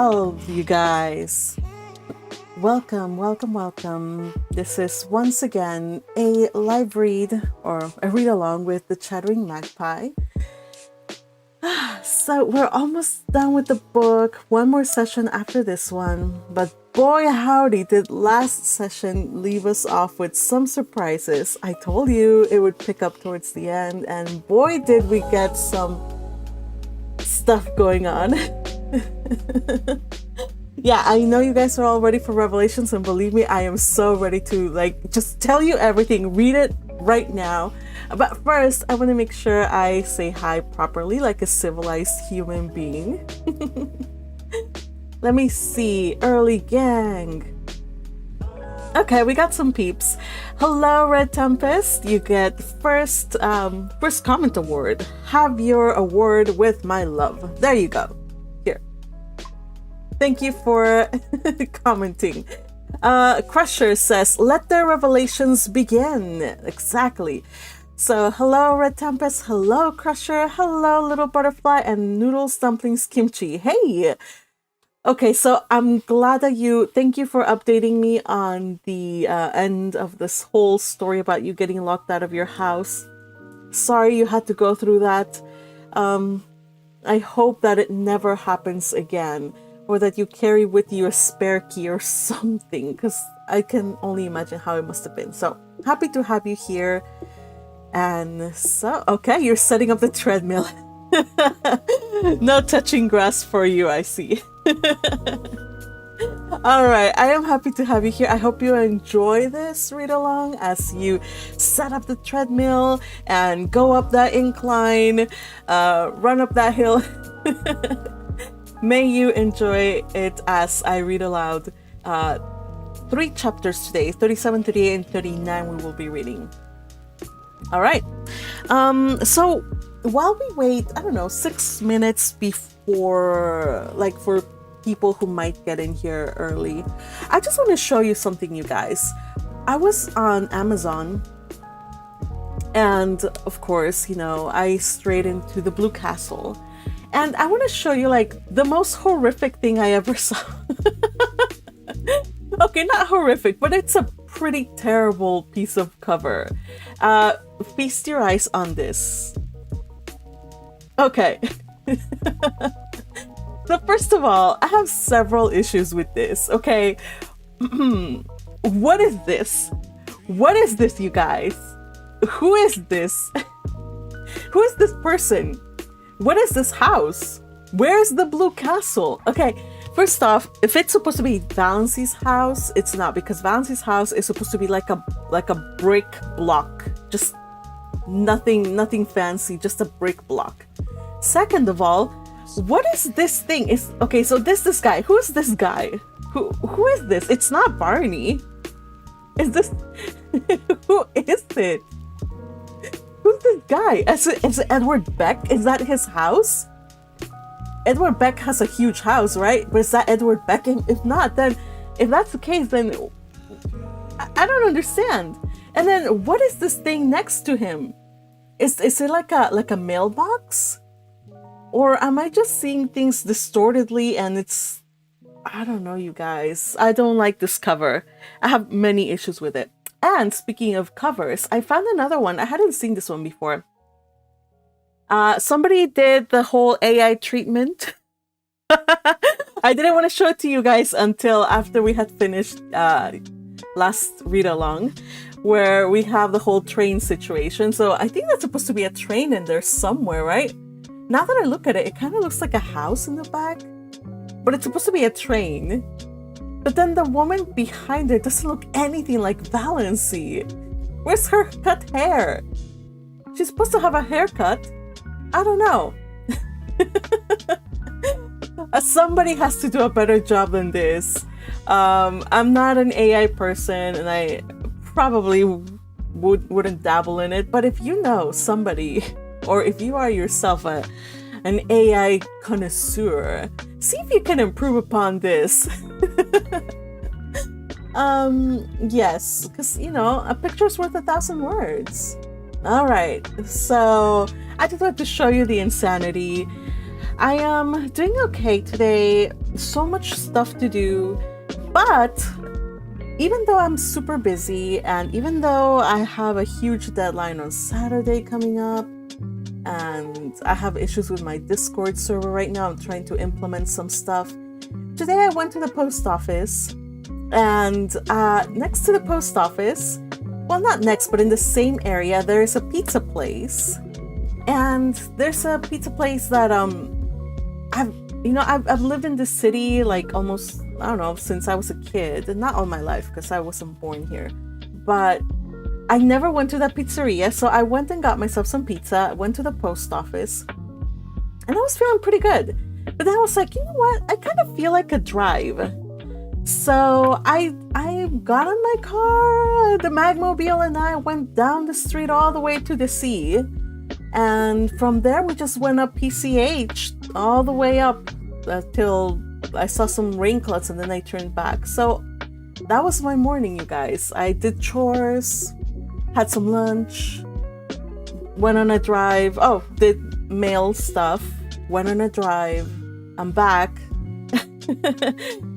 12, you guys. Welcome, welcome, welcome. This is once again a live read or a read along with the Chattering Magpie. So we're almost done with the book. One more session after this one. But boy howdy, did last session leave us off with some surprises. I told you it would pick up towards the end, and boy did we get some stuff going on. Yeah, I know you guys are all ready for Revelations, and believe me, I am so ready to just tell you everything. Read it right now. But first, I want to make sure I say hi properly like a civilized human being. Let me see. Early gang. Okay, we got some peeps. Hello, Red Tempest. You get first comment award. Have your award with my love. There you go. Here. Thank you for commenting. Crusher says, let the revelations begin. Exactly. So, hello, Red Tempest. Hello, Crusher. Hello, Little Butterfly and Noodles, Dumplings, Kimchi. Hey! Okay, so I'm glad that thank you for updating me on the end of this whole story about you getting locked out of your house. Sorry you had to go through that. I hope that it never happens again, or that you carry with you a spare key or something, because I can only imagine how it must have been. So, happy to have you here. And so, okay, you're setting up the treadmill. No touching grass for you, I see. Alright, I am happy to have you here. I hope you enjoy this read along as you set up the treadmill and go up that incline, run up that hill. May you enjoy it as I read aloud 3 chapters today. 37, 38, and 39 we will be reading. Alright, so while we wait, I don't know, 6 minutes before, for people who might get in here early, I just want to show you something, you guys. I was on Amazon, and of course, I strayed into the Blue Castle, and I want to show you, the most horrific thing I ever saw. Okay, not horrific, but it's a pretty terrible piece of cover. Feast your eyes on this. Okay. So first of all, I have several issues with this, okay? What is this? What is this, you guys? Who is this? Who is this person? What is this house? Where's the Blue Castle? Okay, first off, if it's supposed to be Valancy's house, it's not, because Valancy's house is supposed to be like a brick block. Just nothing fancy, just a brick block. Second of all, what is this thing? Okay, so this guy. Who is this guy? Who is this? It's not Barney. Is this who is it? Who's this guy? Is it Edward Beck? Is that his house? Edward Beck has a huge house, right? But is that Edward Beck? If not, then if that's the case, then I don't understand. And then what is this thing next to him? Is it like a mailbox? Or am I just seeing things distortedly and it's... I don't know, you guys. I don't like this cover. I have many issues with it. And speaking of covers, I found another one. I hadn't seen this one before. Somebody did the whole AI treatment. I didn't want to show it to you guys until after we had finished last read along, where we have the whole train situation. So I think that's supposed to be a train in there somewhere, right? Now that I look at it, it kind of looks like a house in the back, but it's supposed to be a train. But then the woman behind it doesn't look anything like Valancy. Where's her cut hair? She's supposed to have a haircut. I don't know. Somebody has to do a better job than this. I'm not an AI person, and I probably wouldn't dabble in it. But if you know somebody, or if you are yourself an AI connoisseur, see if you can improve upon this. Yes, because, a picture's worth 1,000 words. Alright, so I just wanted to show you the insanity. I am doing okay today. So much stuff to do, but even though I'm super busy and even though I have a huge deadline on Saturday coming up, and I have issues with my Discord server right now, I'm trying to implement some stuff. Today I went to the post office, and next to the post office, well, not next, but in the same area, there's a pizza place. And there's a pizza place that I've lived in this city like almost, I don't know, since I was a kid, and not all my life because I wasn't born here. But I never went to that pizzeria, so I went and got myself some pizza. I went to the post office, and I was feeling pretty good. But then I was like, you know what? I kind of feel like a drive. So I got in my car, the Magmobile, and I went down the street all the way to the sea. And from there, we just went up PCH all the way up till I saw some rain clouds, and then I turned back. So that was my morning, you guys. I did chores, had some lunch, went on a drive. Oh, did mail stuff, went on a drive. I'm back.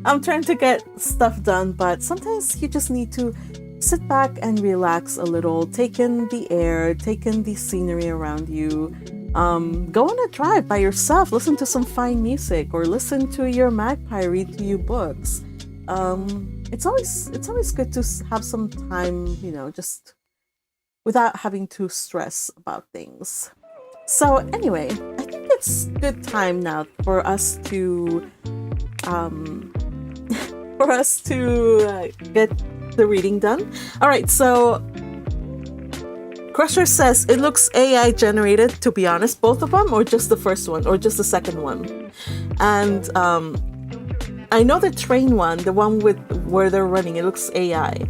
I'm trying to get stuff done, but sometimes you just need to sit back and relax a little, take in the air, take in the scenery around you. Go on a drive by yourself, listen to some fine music, or listen to your magpie read to you books. It's always good to have some time, just without having to stress about things. So anyway, I think it's good time now for us to get the reading done. All right, so Crusher says it looks AI generated, to be honest, both of them, or just the first one, or just the second one. And I know the train one, the one with where they're running, it looks AI.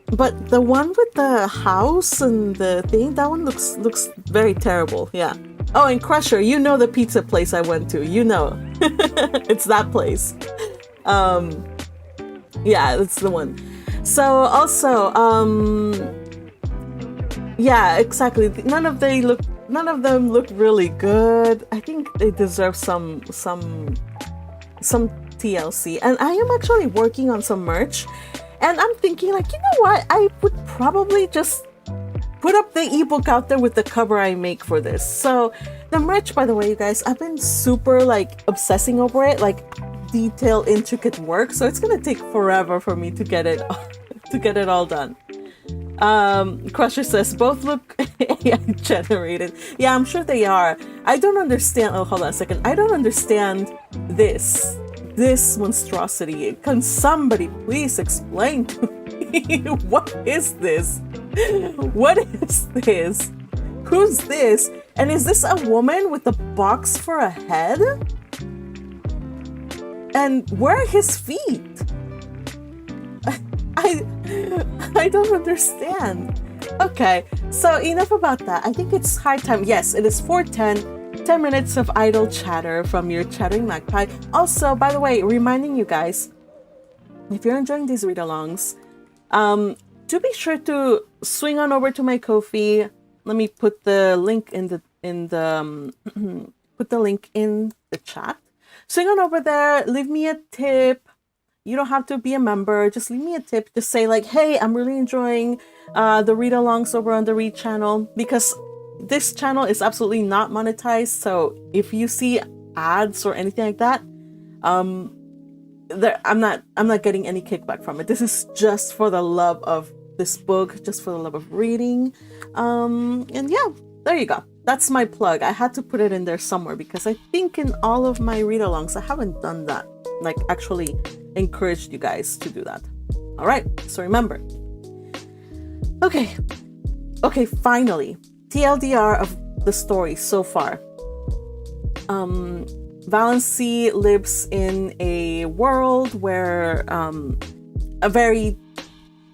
But the one with the house and the thing, that one looks very terrible. Yeah. Oh, and Crusher, you know the pizza place I went to. You know. It's that place. Yeah, it's the one. So also, yeah, exactly. None of them look really good. I think they deserve some TLC. And I am actually working on some merch, and I'm thinking, like, you know what? I would probably just put up the ebook out there with the cover I make for this. So the merch, by the way, you guys, I've been super like obsessing over it, like detail, intricate work. So it's gonna take forever for me to get it all done. Crusher says both look AI generated. Yeah, I'm sure they are. I don't understand. Oh, hold on a second. I don't understand this monstrosity. Can somebody please explain to me what is this? What is this? Who's this? And is this a woman with a box for a head? And where are his feet? I don't understand. Okay, so enough about that. I think it's high time. Yes, it is 4:10. 10 minutes of idle chatter from your chattering magpie. Also, by the way, reminding you guys, if you're enjoying these read-alongs, do be sure to swing on over to my Ko-fi. Let me put the link in the put the link in the chat. Swing on over there. Leave me a tip. You don't have to be a member. Just leave me a tip. Just say like, hey, I'm really enjoying the read-alongs over on the Read channel, because this channel is absolutely not monetized. So if you see ads or anything like that, I'm not getting any kickback from it. This is just for the love of this book, just for the love of reading. And yeah, there you go. That's my plug. I had to put it in there somewhere because I think in all of my read-alongs, I haven't done that. Like actually encouraged you guys to do that. All right. So remember. Okay, finally. TLDR of the story so far. Valancy lives in a world where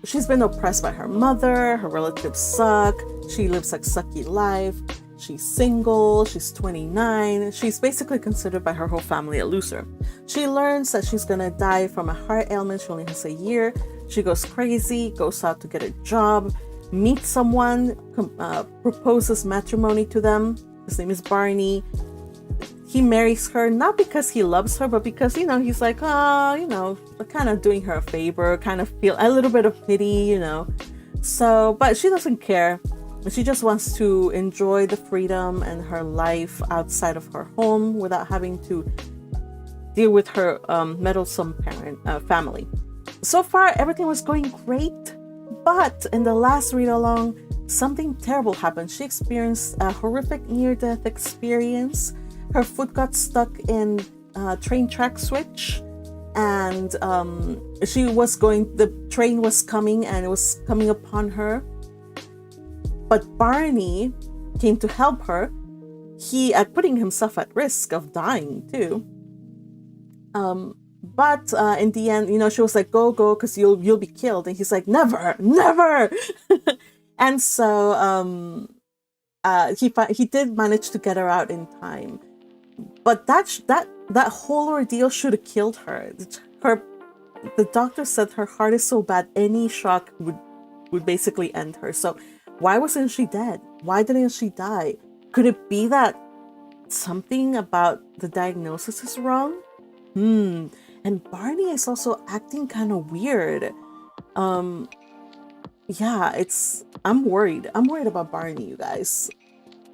she's been oppressed by her mother, her relatives suck, she lives a sucky life, she's single, she's 29, she's basically considered by her whole family a loser. She learns that she's gonna die from a heart ailment, she only has a year, she goes crazy, goes out to get a job, meets someone, proposes matrimony to them. His name is Barney. He marries her not because he loves her, but because, he's like, kind of doing her a favor, kind of feel a little bit of pity. So, but she doesn't care. She just wants to enjoy the freedom and her life outside of her home without having to deal with her meddlesome family. So far, everything was going great, but in the last read-along, something terrible happened. She experienced a horrific near-death experience. Her foot got stuck in a train track switch, and the train was coming, and it was coming upon her. But Barney came to help her. He putting himself at risk of dying too. But in the end, she was like, "Go, because you'll be killed." And he's like, "Never, never." And so he did manage to get her out in time. But that whole ordeal should have killed her. The doctor said her heart is so bad, any shock would basically end her. So why wasn't she dead? Why didn't she die? Could it be that something about the diagnosis is wrong? And Barney is also acting kind of weird. Yeah, I'm worried. I'm worried about Barney, you guys.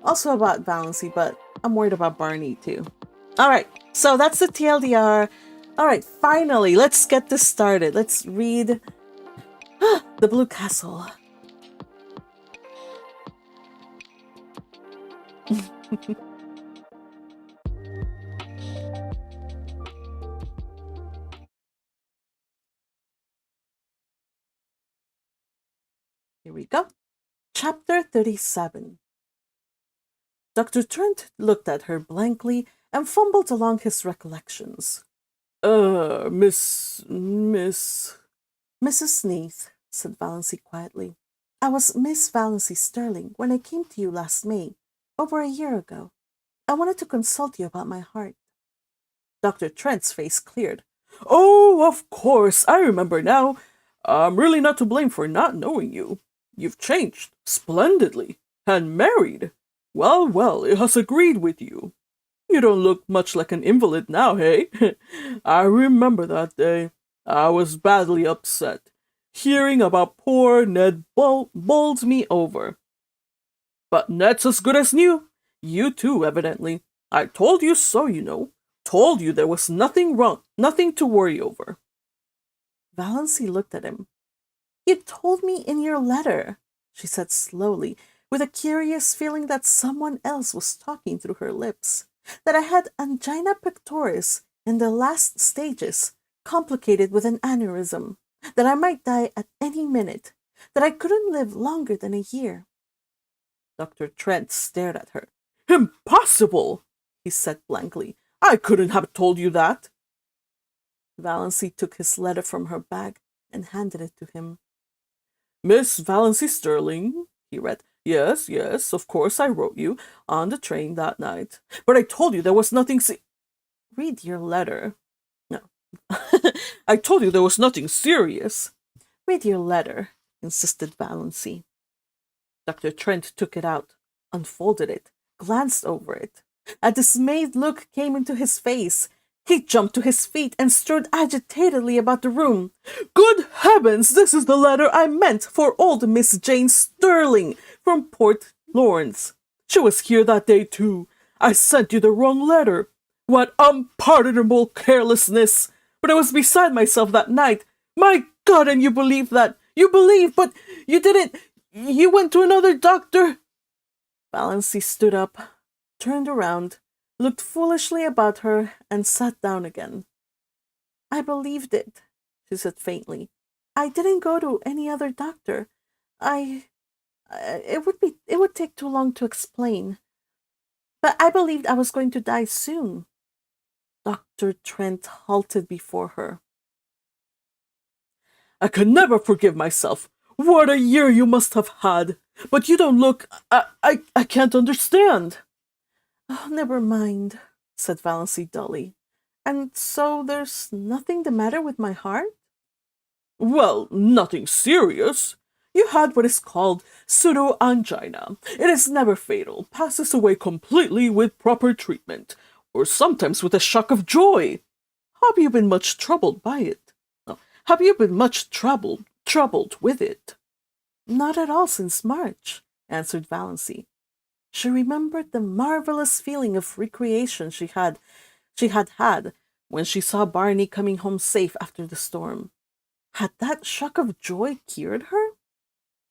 Also about Valancy, but I'm worried about Barney too. All right, so that's the TLDR. All right, finally, let's get this started. Let's read The Blue Castle. Here we go. Chapter 37. Dr. Trent looked at her blankly and fumbled along his recollections. Mrs. Neath, said Valancy quietly. I was Miss Valancy Stirling when I came to you last May, over a year ago. I wanted to consult you about my heart. Dr. Trent's face cleared. Oh, of course, I remember now. I'm really not to blame for not knowing you. You've changed splendidly, and married. Well, it has agreed with you. You don't look much like an invalid now, hey? I remember that day. I was badly upset. Hearing about poor Ned bowled me over. But Ned's as good as new. You too, evidently. I told you so, Told you there was nothing wrong, nothing to worry over. Valancy looked at him. You told me in your letter, she said slowly, with a curious feeling that someone else was talking through her lips, that I had angina pectoris in the last stages, complicated with an aneurysm, that I might die at any minute, that I couldn't live longer than a year. Dr. Trent stared at her. Impossible, he said blankly. I couldn't have told you that. Valancy took his letter from her bag and handed it to him. Miss Valancy Stirling, he read. Yes, of course I wrote you on the train that night. But I told you there was nothing Read your letter. No. I told you there was nothing serious. Read your letter, insisted Valancy. Dr. Trent took it out, unfolded it, glanced over it. A dismayed look came into his face. He jumped to his feet and strode agitatedly about the room. Good heavens, this is the letter I meant for old Miss Jane Stirling from Port Lawrence. She was here that day too. I sent you the wrong letter. What unpardonable carelessness! But I was beside myself that night. My God, and you believe that? You believe, but you didn't. You went to another doctor. Valancy stood up, turned around, looked foolishly about her, and sat down again. I believed it, she said faintly. I didn't go to any other doctor. It would take too long to explain. But I believed I was going to die soon. Dr. Trent halted before her. I can never forgive myself. What a year you must have had. But you don't look... I can't understand. Oh, never mind, said Valancy dully. And so there's nothing the matter with my heart? Well, nothing serious. You had what is called pseudo-angina. It is never fatal, passes away completely with proper treatment. or sometimes with a shock of joy. Have you been much troubled by it? No. Have you been much troubled with it? Not at all since March, answered Valancy. She remembered the marvelous feeling of recreation she had when she saw Barney coming home safe after the storm. Had that shock of joy cured her?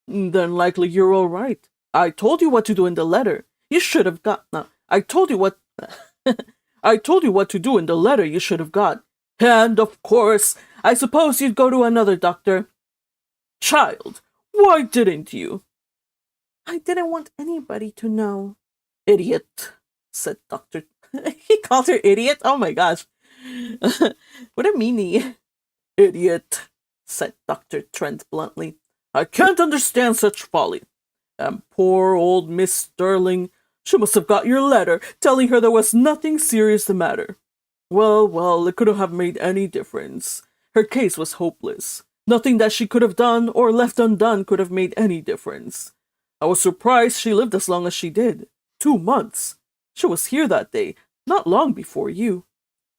Then likely you're all right. I told you what to do in the letter. You should have got. No, I told you what. I told you what to do in the letter you should have got. And, of course, I suppose you'd go to another doctor. Child, why didn't you? I didn't want anybody to know. Idiot, said Dr. He called her idiot? Oh my gosh. What a meanie. Idiot, said Dr. Trent bluntly. I can't understand such folly. And poor old Miss Stirling, she must have got your letter telling her there was nothing serious the matter. Well, it couldn't have made any difference. Her case was hopeless. Nothing that she could have done or left undone could have made any difference. I was surprised she lived as long as she did. 2 months. She was here that day, not long before you.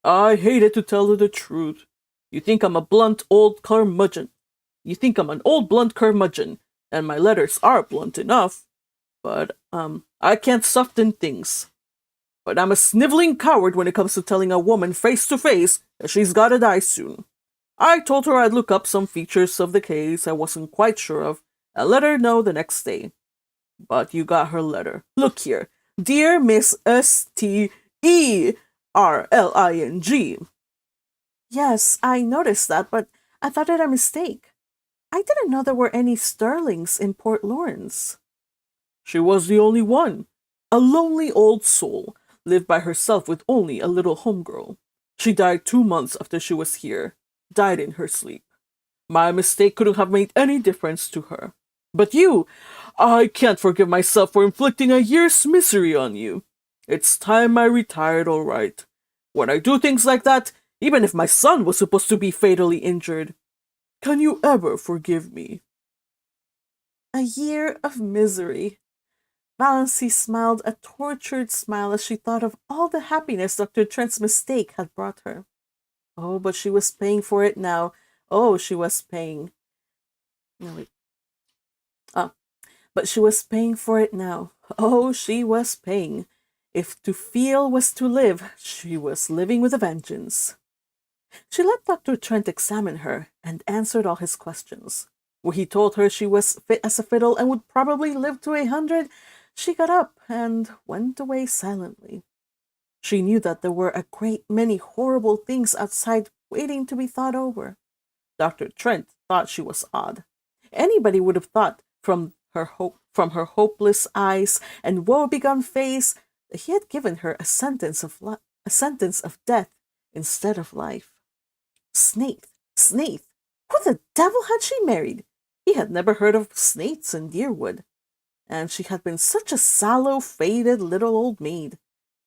I hated to tell her the truth. You think I'm a blunt old curmudgeon. You think I'm an old blunt curmudgeon, and my letters are blunt enough. But, I can't soften things. But I'm a sniveling coward when it comes to telling a woman face to face that she's gotta die soon. I told her I'd look up some features of the case I wasn't quite sure of, and let her know the next day. But you got her letter. Look here. Dear Miss Stirling. Yes, I noticed that, but I thought it a mistake. I didn't know there were any Stirlings in Port Lawrence. She was the only one. A lonely old soul, lived by herself with only a little homegirl. She died 2 months after she was here. Died in her sleep. My mistake couldn't have made any difference to her. But you, I can't forgive myself for inflicting a year's misery on you. It's time I retired, all right. When I do things like that, even if my son was supposed to be fatally injured, can you ever forgive me? A year of misery. Valancy smiled a tortured smile as she thought of all the happiness Dr. Trent's mistake had brought her. Oh, but she was paying for it now. Oh, she was paying. No, wait. But she was paying for it now. Oh, she was paying. If to feel was to live, she was living with a vengeance. She let Dr. Trent examine her and answered all his questions. When he told her she was fit as a fiddle and would probably live to 100, she got up and went away silently. She knew that there were a great many horrible things outside waiting to be thought over. Dr. Trent thought she was odd. Anybody would have thought from her hopeless eyes and woe-begone face that he had given her a sentence of death instead of life. Snaith! Who the devil had she married? He had never heard of Snaiths in Deerwood. And she had been such a sallow, faded little old maid.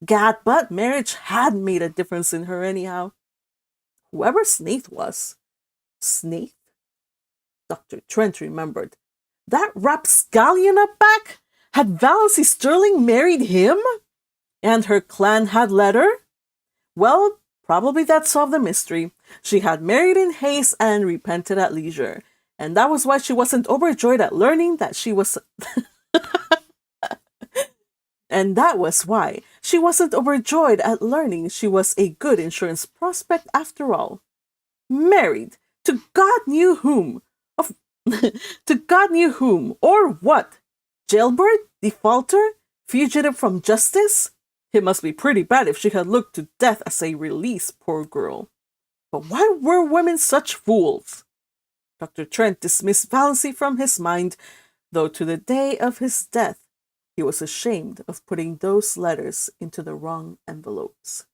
Gad, but marriage had made a difference in her anyhow. Whoever Snaith was. Snaith? Dr. Trent remembered. That rapscallion up back? Had Valancy Stirling married him? And her clan had let her? Well, probably that solved the mystery. She had married in haste and repented at leisure. And that was why she wasn't overjoyed at learning that she was... And that was why she wasn't overjoyed at learning she was a good insurance prospect after all. Married to God knew whom. To God knew whom, or what? Jailbird? Defaulter? Fugitive from justice? It must be pretty bad if she had looked to death as a release, poor girl. But why were women such fools? Dr. Trent dismissed Valancy from his mind, though to the day of his death he was ashamed of putting those letters into the wrong envelopes.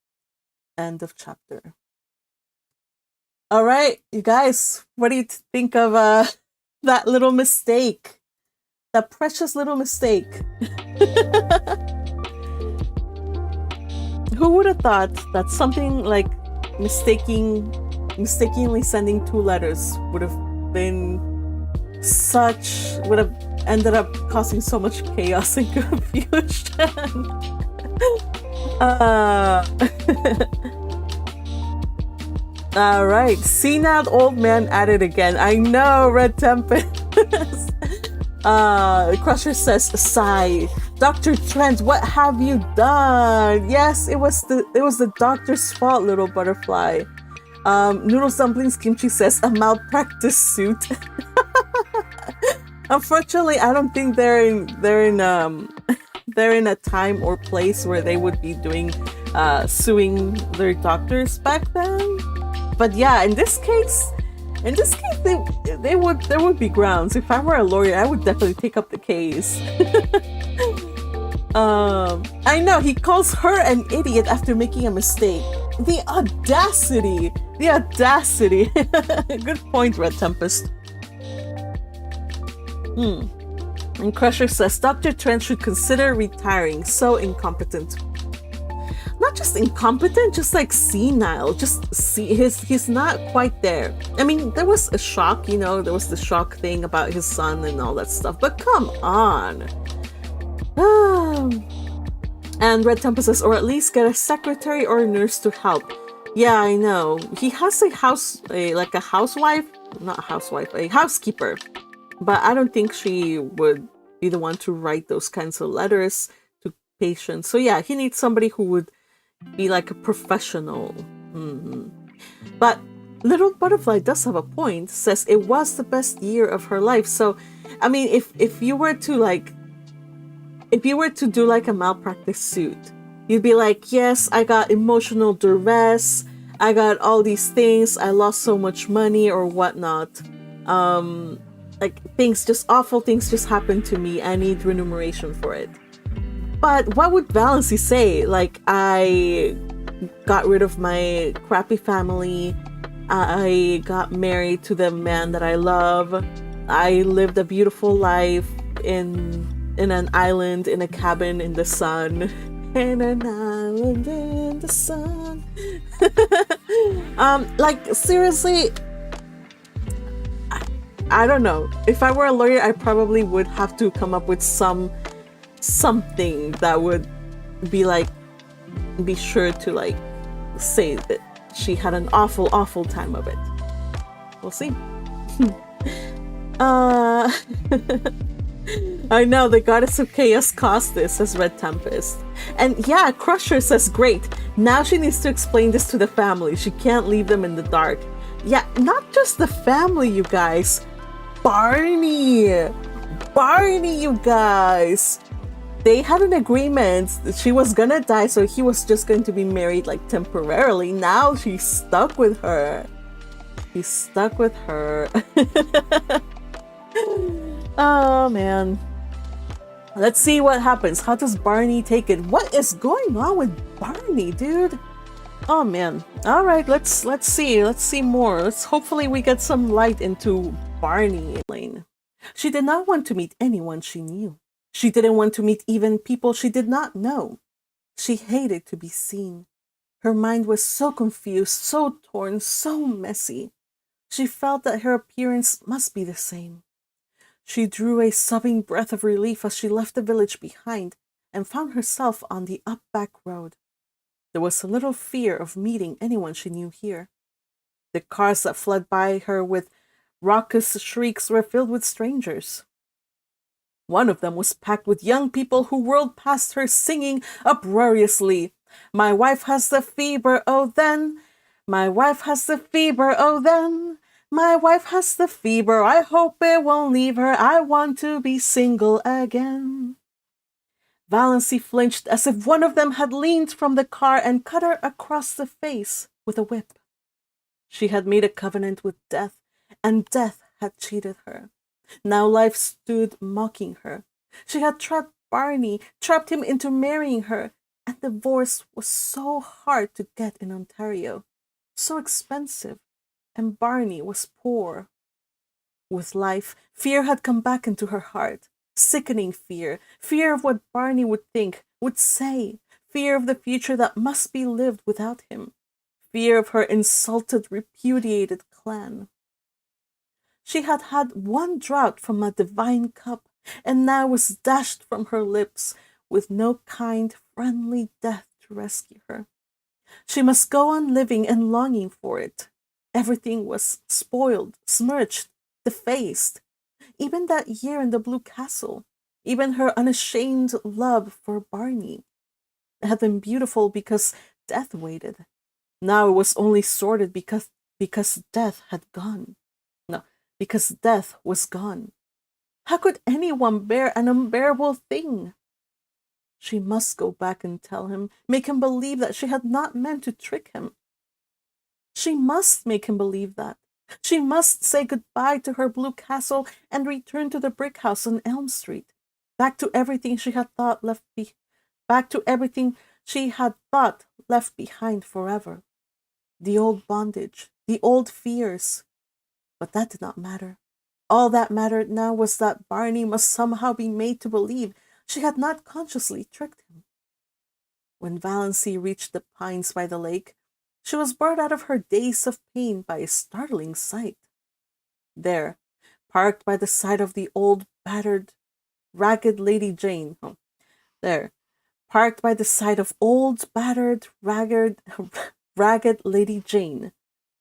End of chapter. All right, you guys, what do you think of that little mistake? That precious little mistake. Who would have thought that something like mistakenly sending 2 letters would have ended up causing so much chaos and confusion? Uh, all right. Senile old man at it again. I know, Red Tempest. Crusher says, sigh. Dr. Trent, what have you done? Yes, it was the doctor's fault, little butterfly. Noodles Dumplings Kimchi says, a malpractice suit. Unfortunately, I don't think they're in a time or place where they would be doing suing their doctors back then. But yeah, in this case, there would be grounds. If I were a lawyer, I would definitely take up the case. I know he calls her an idiot after making a mistake. The audacity! The audacity! Good point, Red Tempest. And Crusher says Dr. Trent should consider retiring. So incompetent. Not just incompetent, just like senile. Just see he's not quite there. I mean, there was a shock, there was the shock thing about his son and all that stuff. But come on. And Red Tempest says, or at least get a secretary or a nurse to help. Yeah, I know. He has a housekeeper. But I don't think she would be the one to write those kinds of letters to patients. So yeah, he needs somebody who would be like a professional. But Little Butterfly does have a point. Says it was the best year of her life. So, I mean, if you were to do like a malpractice suit, you'd be like, yes, I got emotional duress. I got all these things. I lost so much money or whatnot. Like awful things just happened to me. I need remuneration for it. But what would Valancy say? Like, I got rid of my crappy family. I got married to the man that I love. I lived a beautiful life in an island, in a cabin in the sun. In an island in the sun. Like, seriously, I don't know. If I were a lawyer, I probably would have to come up with something that would be sure to say that she had an awful time of it. We'll see. I know, the goddess of chaos caused this, says Red Tempest. And yeah, Crusher says, great. Now she needs to explain this to the family. She can't leave them in the dark. Yeah, not just the family, you guys. Barney, you guys. They had an agreement. She was gonna die, so he was just going to be married temporarily. Now she's stuck with her. He's stuck with her. Oh man. Let's see what happens. How does Barney take it? What is going on with Barney, dude? Oh man. All right, let's see. Let's see more. Hopefully we get some light into Barney Lane. She did not want to meet anyone she knew. She didn't want to meet even people she did not know. She hated to be seen. Her mind was so confused, so torn, so messy. She felt that her appearance must be the same. She drew a sobbing breath of relief as she left the village behind and found herself on the up-back road. There was a little fear of meeting anyone she knew here. The cars that fled by her with raucous shrieks were filled with strangers. One of them was packed with young people who whirled past her singing uproariously, "My wife has the fever, oh then! My wife has the fever, oh then! My wife has the fever, I hope it won't leave her, I want to be single again." Valancy flinched as if one of them had leaned from the car and cut her across the face with a whip. She had made a covenant with death, and death had cheated her. Now life stood mocking her. She had trapped Barney, trapped him into marrying her, and divorce was so hard to get in Ontario, so expensive, and Barney was poor. With life, fear had come back into her heart. Sickening fear, fear of what Barney would think, would say, fear of the future that must be lived without him, fear of her insulted, repudiated clan. She had had one draught from a divine cup, and now was dashed from her lips, with no kind, friendly death to rescue her. She must go on living and longing for it. Everything was spoiled, smirched, defaced. Even that year in the Blue Castle, even her unashamed love for Barney. It had been beautiful because death waited. Now it was only sordid because death had gone. No, because death was gone. How could anyone bear an unbearable thing? She must go back and tell him, make him believe that she had not meant to trick him. She must make him believe that. She must say goodbye to her blue castle and return to the brick house on Elm Street, back to everything she had thought back to everything she had thought left behind forever. The old bondage, the old fears. But that did not matter. All that mattered now was that Barney must somehow be made to believe she had not consciously tricked him. When Valancy reached the pines by the lake, she was brought out of her daze of pain by a startling sight. There, parked by the side of the old, battered, ragged Lady Jane. There, parked by the side of old, battered, ragged Lady Jane,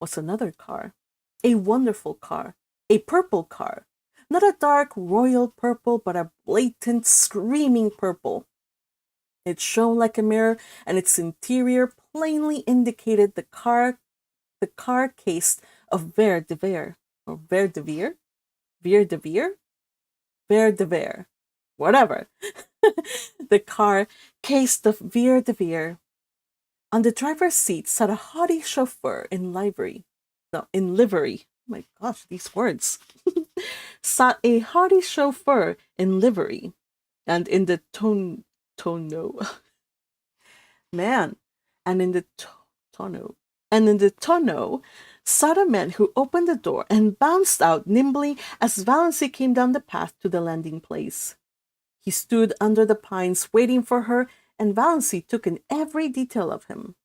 was another car. A wonderful car. A purple car. Not a dark royal purple, but a blatant, screaming purple. It shone like a mirror, and its interior plainly indicated the car cased of Vere de Vere. Or Vere de Vere? Vere de Vere? Vere de Vere. Whatever. The car cased of Vere de Vere. On the driver's seat sat a haughty chauffeur in livery. No, in livery. Oh my gosh, these words. Sat a haughty chauffeur in livery. And in the tonneau. Man. And in the tonneau. And in the tonneau sat a man who opened the door and bounced out nimbly as Valancy came down the path to the landing place. He stood under the pines waiting for her, and Valancy took in every detail of him.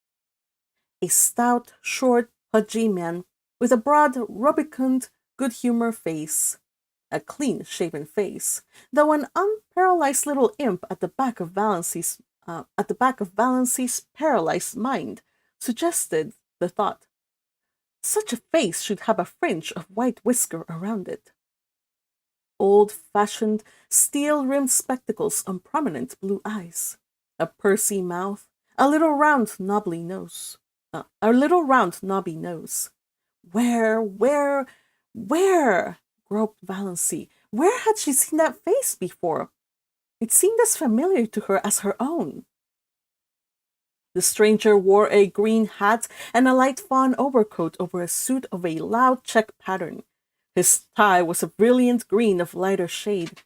A stout, short, pudgy man with a broad, rubicund, good-humored face, a clean-shaven face, though an unparalyzed little imp at the back of Valancy's paralyzed mind suggested the thought. Such a face should have a fringe of white whisker around it. Old-fashioned, steel-rimmed spectacles on prominent blue eyes, a pursy mouth, a little round knobby nose. Where, groped Valancy. Where had she seen that face before? It seemed as familiar to her as her own. The stranger wore a green hat and a light fawn overcoat over a suit of a loud check pattern. His tie was a brilliant green of lighter shade.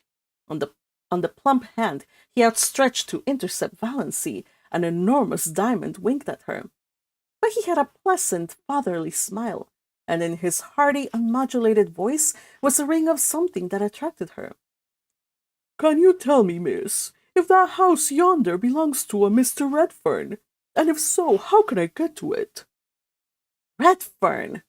On the plump hand he outstretched to intercept Valancy, an enormous diamond winked at her. But he had a pleasant, fatherly smile, and in his hearty, unmodulated voice was a ring of something that attracted her. "Can you tell me, miss, if that house yonder belongs to a Mr. Redfern? And if so, how can I get to it?" Redfern!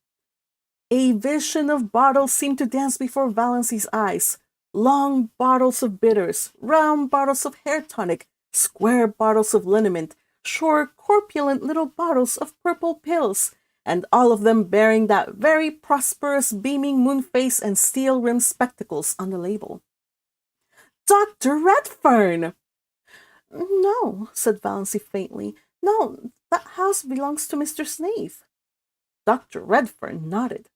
A vision of bottles seemed to dance before Valancy's eyes. Long bottles of bitters, round bottles of hair tonic, square bottles of liniment, short, corpulent little bottles of purple pills, and all of them bearing that very prosperous, beaming moon face and steel-rimmed spectacles on the label. Dr. Redfern! "No," said Valancy faintly. "No, that house belongs to Mr. Snaith." Dr. Redfern nodded.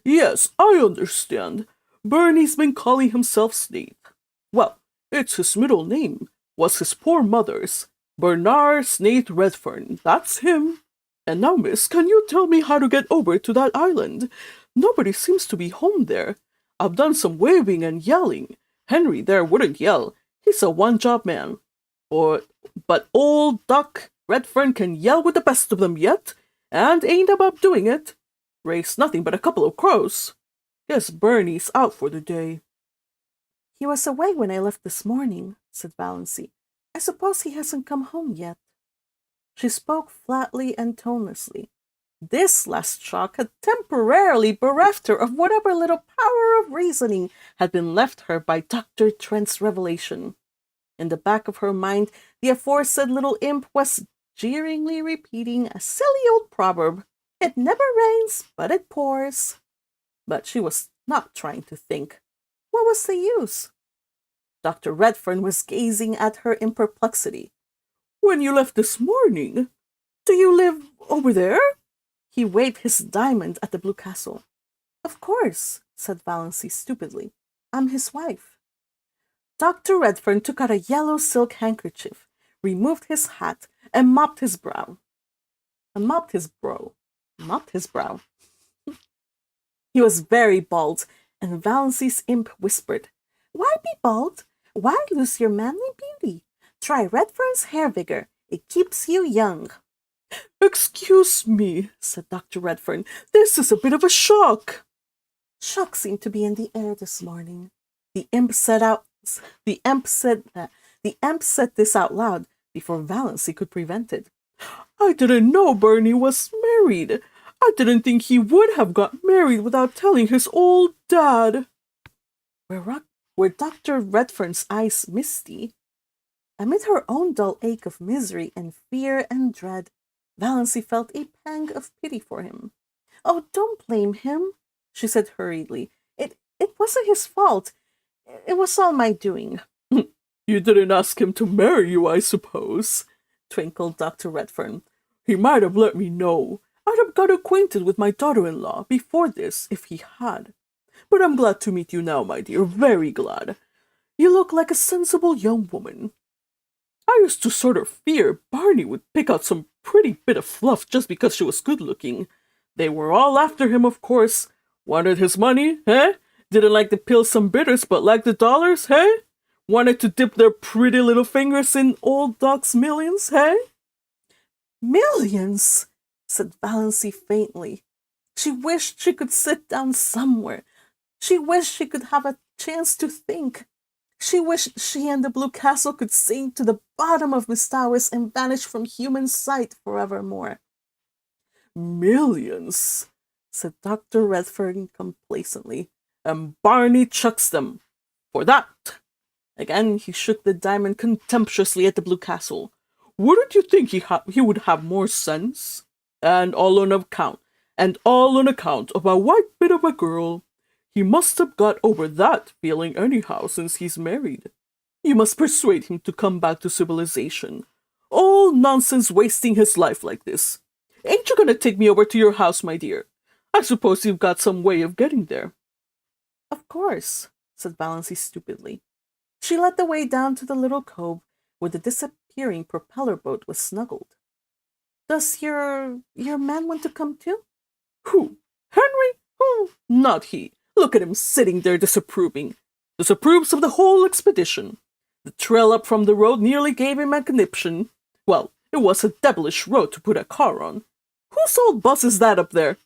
"Yes, I understand. Barney's been calling himself Snaith. Well, it's his middle name. Was his poor mother's. Bernard Snaith Redfern. That's him. And now, miss, can you tell me how to get over to that island? Nobody seems to be home there. I've done some waving and yelling. Henry there wouldn't yell. He's a one-job man. But old Doc Redfern can yell with the best of them yet, and ain't about doing it. Raised nothing but a couple of crows. Guess Barney's out for the day." "He was away when I left this morning," said Valancy. "I suppose he hasn't come home yet." She spoke flatly and tonelessly. This last shock had temporarily bereft her of whatever little power of reasoning had been left her by Dr. Trent's revelation. In the back of her mind, the aforesaid little imp was jeeringly repeating a silly old proverb. It never rains, but it pours. But she was not trying to think. What was the use? Dr. Redfern was gazing at her in perplexity. When you left this morning, do you live over there? He waved his diamond at the blue castle. Of course, said Valancy stupidly. I'm his wife. Dr. Redfern took out a yellow silk handkerchief, removed his hat, and mopped his brow. Mopped his brow. He was very bald, and Valancy's imp whispered, Why be bald? Why lose your manly beauty? Try Redfern's hair vigor. It keeps you young. Excuse me, said Dr. Redfern. This is a bit of a shock. Shock seemed to be in the air this morning. The imp said this out loud before Valancy could prevent it. I didn't know Barney was married. I didn't think he would have got married without telling his old dad. Were Dr. Redfern's eyes misty? Amid her own dull ache of misery and fear and dread, Valancy felt a pang of pity for him. Oh, don't blame him, she said hurriedly. It wasn't his fault. It was all my doing. You didn't ask him to marry you, I suppose, twinkled Dr. Redfern. He might have let me know. I'd have got acquainted with my daughter-in-law before this if he had. But I'm glad to meet you now, my dear, very glad. You look like a sensible young woman. I used to sort of fear Barney would pick out some pretty bit of fluff just because she was good-looking. They were all after him, of course. Wanted his money, eh? Didn't like the pills and bitters, but liked the dollars, eh? Wanted to dip their pretty little fingers in old Doc's millions, eh? Millions, said Valancy faintly. She wished she could sit down somewhere. She wished she could have a chance to think. She wished she and the Blue Castle could sink to the bottom of Mistawis and vanish from human sight forevermore. Millions, said Dr. Redfern complacently, and Barney chucks them. For that. Again he shook the diamond contemptuously at the Blue Castle. Wouldn't you think he would have more sense? And all on account of a white bit of a girl. He must have got over that feeling anyhow since he's married. You must persuade him to come back to civilization. All nonsense wasting his life like this. Ain't you gonna take me over to your house, my dear? I suppose you've got some way of getting there. Of course, said Valancy stupidly. She led the way down to the little cove where the disappearing propeller boat was snuggled. Does your man want to come too? Who? Henry? Who? Not he. Look at him sitting there disapproving. Disapproves of the whole expedition. The trail up from the road nearly gave him a conniption. Well, it was a devilish road to put a car on. Whose old bus is that up there?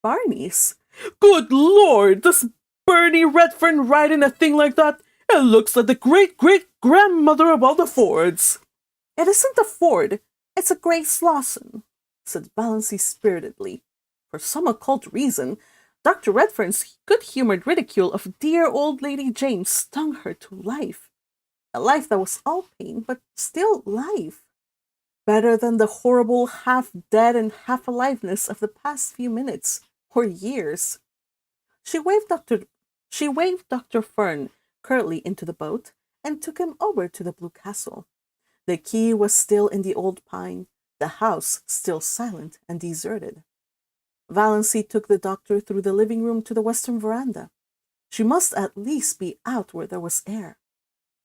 Barney's. Good Lord! Does Barney Redfern ride in a thing like that? It looks like the great-great-grandmother of all the Fords. It isn't a Ford. It's a Grace Lawson, said Valancy spiritedly. For some occult reason, Dr. Redfern's good-humored ridicule of dear old Lady Jane stung her to life. A life that was all pain, but still life. Better than the horrible half-dead and half-aliveness of the past few minutes, or years. She waved Dr. Fern curtly into the boat and took him over to the Blue Castle. The key was still in the old pine, the house still silent and deserted. Valancy took the doctor through the living room to the western veranda. She must at least be out where there was air.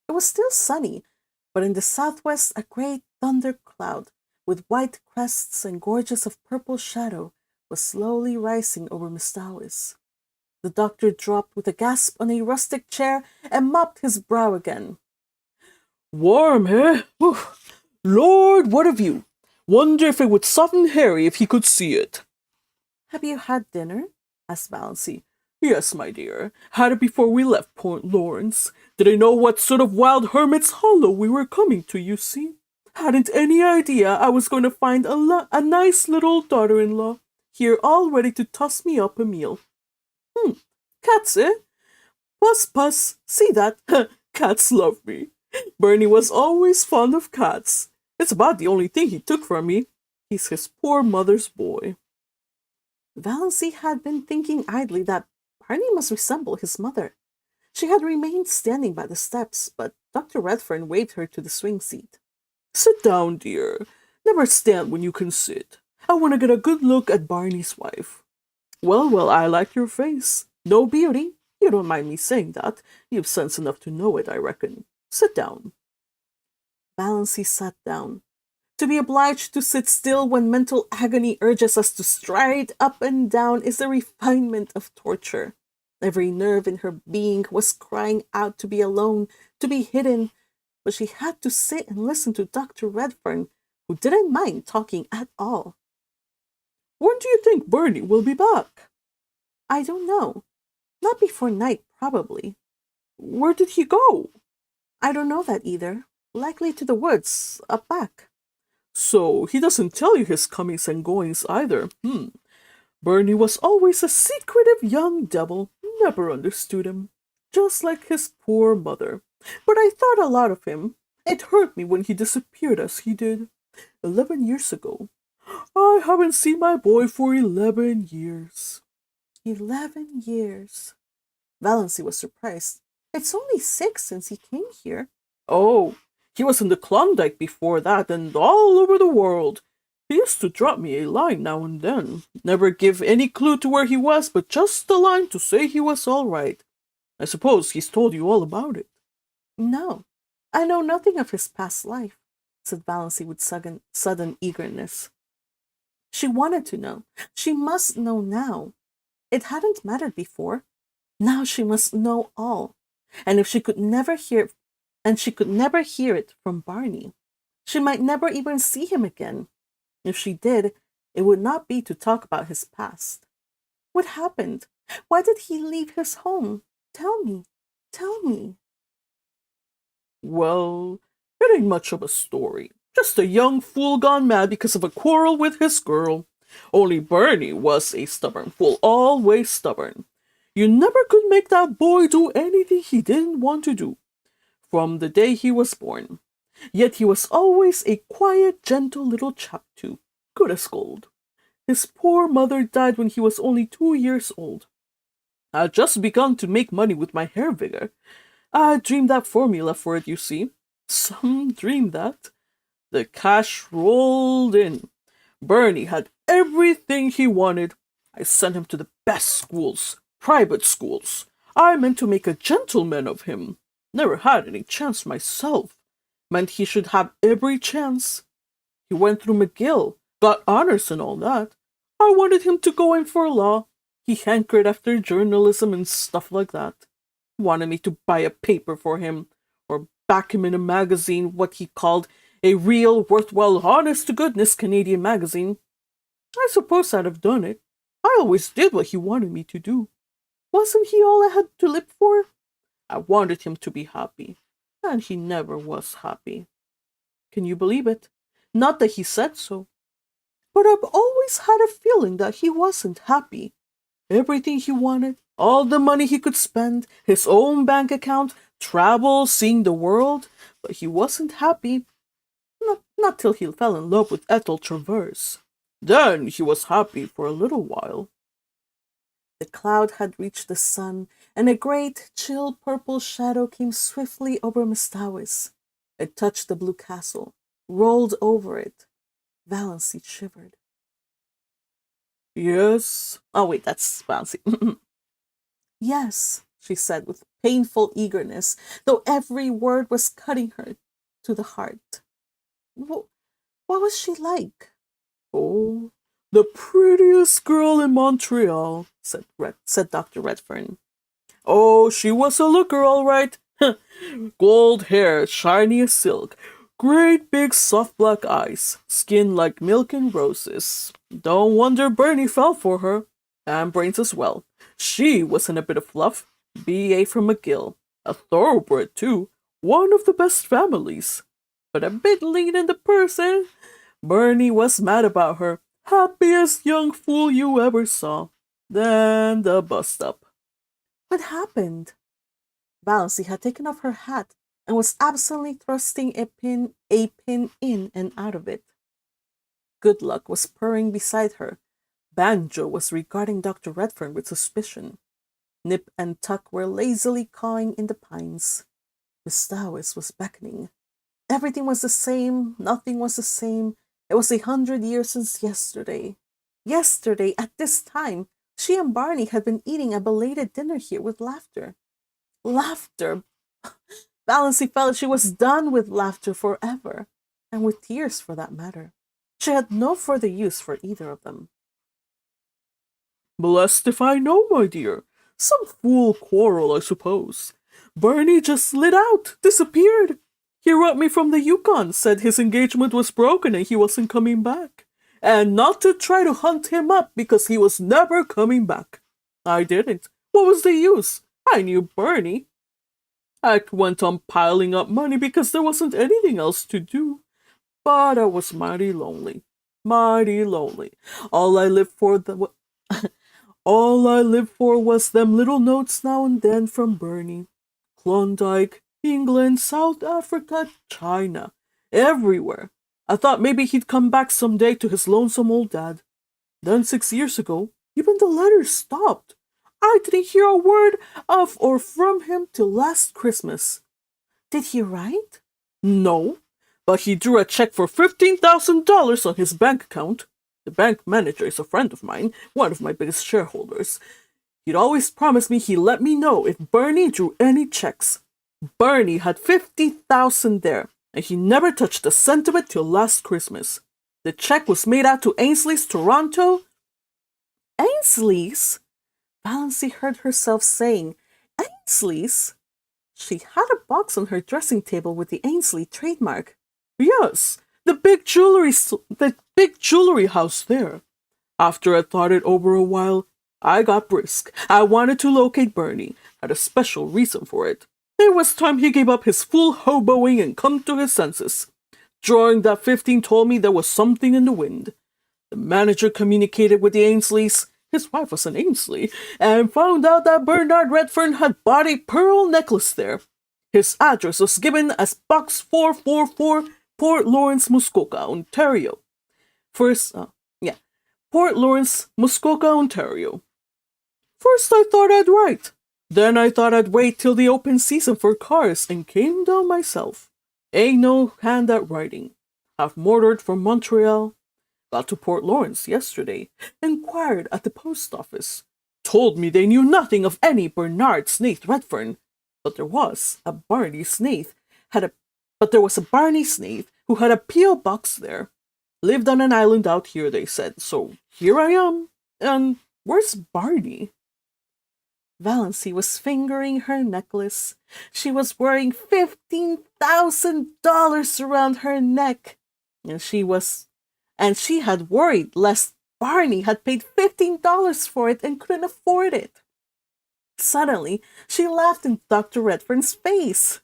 It was still sunny, but in the southwest a great thundercloud, with white crests and gorges of purple shadow, was slowly rising over Mistawis. The doctor dropped with a gasp on a rustic chair and mopped his brow again. Warm, eh? Lord, what a view! Wonder if it would soften Harry if he could see it. Have you had dinner? Asked Valancy. Yes, my dear. Had it before we left Port Lawrence. Didn't know what sort of wild hermit's hollow we were coming to, you see. Hadn't any idea I was going to find a nice little daughter-in-law here all ready to toss me up a meal. Cats, eh? Puss, puss, see that? Cats love me. Barney was always fond of cats, It's about the only thing he took from me. He's his poor mother's boy." Valancy had been thinking idly that Barney must resemble his mother. She had remained standing by the steps, but Dr. Redfern waved her to the swing seat. "Sit down, dear. Never stand when you can sit. I want to get a good look at Barney's wife." "Well, well, I like your face. No beauty. You don't mind me saying that. You've sense enough to know it, I reckon. Sit down." Valancy sat down. To be obliged to sit still when mental agony urges us to stride up and down is a refinement of torture. Every nerve in her being was crying out to be alone, to be hidden, but she had to sit and listen to Dr. Redfern, who didn't mind talking at all. "When do you think Barney will be back?" "I don't know. Not before night, probably." "Where did he go?" "I don't know that either. Likely to the woods, up back." "So he doesn't tell you his comings and goings either. Barney was always a secretive young devil. Never understood him. Just like his poor mother. But I thought a lot of him. It hurt me when he disappeared as he did. 11 years ago. I haven't seen my boy for 11 years. 11 years. Valancy was surprised. It's only 6 since he came here. Oh, he was in the Klondike before that and all over the world. He used to drop me a line now and then. Never give any clue to where he was, but just a line to say he was all right. I suppose he's told you all about it." "No, I know nothing of his past life," said Valancy with sudden eagerness. She wanted to know. She must know now. It hadn't mattered before. Now she must know all. And if she could never hear it from Barney, she might never even see him again. If she did, it would not be to talk about his past. What happened? Why did he leave his home? Tell me. Tell me. "Well, it ain't much of a story. Just a young fool gone mad because of a quarrel with his girl. Only Barney was a stubborn fool, always stubborn. You never could make that boy do anything he didn't want to do, from the day he was born. Yet he was always a quiet, gentle little chap too, good as gold. His poor mother died when he was only 2 years old. I'd just begun to make money with my hair vigor. I dreamed that formula for it, you see. Some dream that. The cash rolled in. Barney had everything he wanted. I sent him to the best schools, private schools. I meant to make a gentleman of him. Never had any chance myself. Meant he should have every chance. He went through McGill, got honors and all that. I wanted him to go in for law. He hankered after journalism and stuff like that. Wanted me to buy a paper for him, or back him in a magazine, what he called a real, worthwhile, honest-to-goodness Canadian magazine. I suppose I'd have done it. I always did what he wanted me to do. Wasn't he all I had to live for? I wanted him to be happy, and he never was happy. Can you believe it? Not that he said so, but I've always had a feeling that he wasn't happy. Everything he wanted, all the money he could spend, his own bank account, travel, seeing the world, but he wasn't happy. Not till he fell in love with Ethel Travers. Then he was happy for a little while." The cloud had reached the sun, and a great, chill purple shadow came swiftly over Mistawis. It touched the blue castle, rolled over it. Valancy shivered. "Yes." Oh, wait, that's Valancy. "Yes," she said with painful eagerness, though every word was cutting her to the heart. What was she like?" "Oh, the prettiest girl in Montreal," said Dr. Redfern. "Oh, she was a looker, all right. Gold hair, shiny as silk, great big soft black eyes, skin like milk and roses. Don't wonder Barney fell for her. And brains as well. She wasn't a bit of fluff. B.A. from McGill. A thoroughbred, too. One of the best families. But a bit lean in the person. Barney was mad about her. Happiest young fool you ever saw. Then the bust-up." What happened? Valancy had taken off her hat and was absently thrusting a pin in and out of it. Good Luck was purring beside her. Banjo was regarding Dr. Redfern with suspicion. Nip and Tuck were lazily cawing in the pines. Miss Dawes was beckoning. Everything was the same, nothing was the same. It was 100 years since yesterday. Yesterday, at this time, she and Barney had been eating a belated dinner here with laughter. Laughter! Valancy felt she was done with laughter forever, and with tears for that matter. She had no further use for either of them. Blessed if I know, my dear. Some fool quarrel, I suppose. Barney just slid out, disappeared. He wrote me from the Yukon, said his engagement was broken and he wasn't coming back. And not to try to hunt him up because he was never coming back. I didn't. What was the use? I knew Barney. I went on piling up money because there wasn't anything else to do. But I was mighty lonely. Mighty lonely. All I lived for all I lived for was them little notes now and then from Barney. Klondike, England, South Africa, China, everywhere. I thought maybe he'd come back someday to his lonesome old dad. Then 6 years ago, even the letters stopped. I didn't hear a word of or from him till last Christmas. Did he write? No, but he drew a check for $15,000 on his bank account. The bank manager is a friend of mine, one of my biggest shareholders. He'd always promised me he'd let me know if Barney drew any checks. Barney had 50,000 there, and he never touched a cent of it till last Christmas. The check was made out to Ainsley's, Toronto. Ainsley's? Valancy heard herself saying, Ainsley's? She had a box on her dressing table with the Ainsley trademark. Yes, the big jewelry house there. After I thought it over a while, I got brisk. I wanted to locate Barney. Had a special reason for it. It was time he gave up his fool hoboing and come to his senses. Drawing that 15 told me there was something in the wind. The manager communicated with the Ainsleys, his wife was an Ainsley, and found out that Bernard Redfern had bought a pearl necklace there. His address was given as Box 444, Port Lawrence, Muskoka, Ontario. Port Lawrence, Muskoka, Ontario. First I thought I'd write. Then I thought I'd wait till the open season for cars and came down myself. Ain't no hand at writing. I've motored from Montreal. Got to Port Lawrence yesterday. Inquired at the post office. Told me they knew nothing of any Bernard Snaith Redfern. But there was a Barney Snaith who had a P.O. box there. Lived on an island out here, they said. So here I am. And where's Barney? Valancy was fingering her necklace. She was wearing $15,000 around her neck. And she had worried lest Barney had paid $15 for it and couldn't afford it. Suddenly, she laughed in Dr. Redfern's face.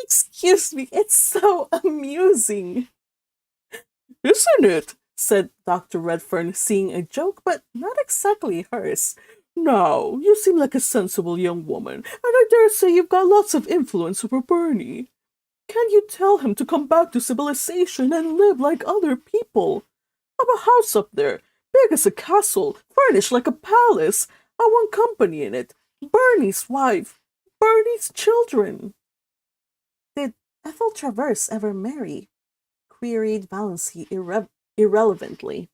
Excuse me, it's so amusing. Isn't it? Said Dr. Redfern, seeing a joke, but not exactly hers. Now, you seem like a sensible young woman, and I dare say you've got lots of influence over Barney. Can you tell him to come back to civilization and live like other people? Have a house up there, big as a castle, furnished like a palace. I want company in it. Barney's wife, Barney's children. Did Ethel Traverse ever marry? Queried Valancy irrelevantly.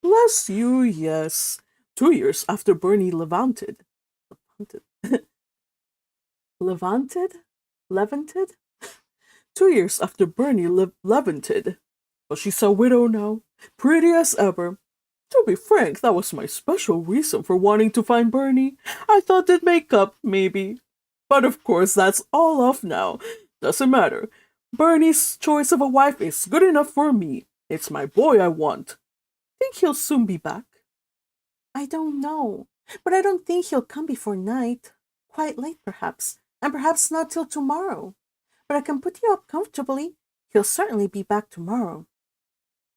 Bless you, yes. 2 years after Barney levanted. Levanted? 2 years after Barney levanted. But she's a widow now, pretty as ever. To be frank, that was my special reason for wanting to find Barney. I thought they'd make up, maybe. But of course, that's all off now. Doesn't matter. Barney's choice of a wife is good enough for me. It's my boy I want. Think he'll soon be back? I don't know, but I don't think he'll come before night. Quite late, perhaps, and perhaps not till tomorrow. But I can put you up comfortably. He'll certainly be back tomorrow.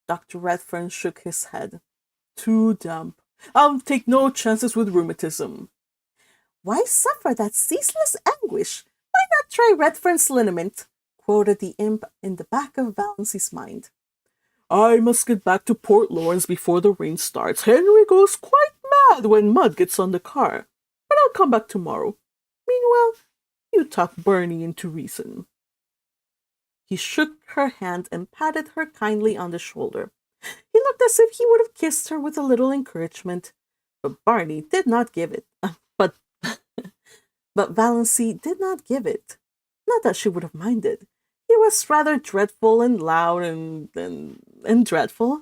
Dr. Redfern shook his head. Too damp. I'll take no chances with rheumatism. Why suffer that ceaseless anguish? Why not try Redfern's liniment? Quoted the imp in the back of Valancy's mind. I must get back to Port Lawrence before the rain starts. Henry goes quite mad when mud gets on the car. But I'll come back tomorrow. Meanwhile, you talk Barney into reason. He shook her hand and patted her kindly on the shoulder. He looked as if he would have kissed her with a little encouragement, but Barney did not give it. But Valancy did not give it. Not that she would have minded. He was rather dreadful and loud and dreadful,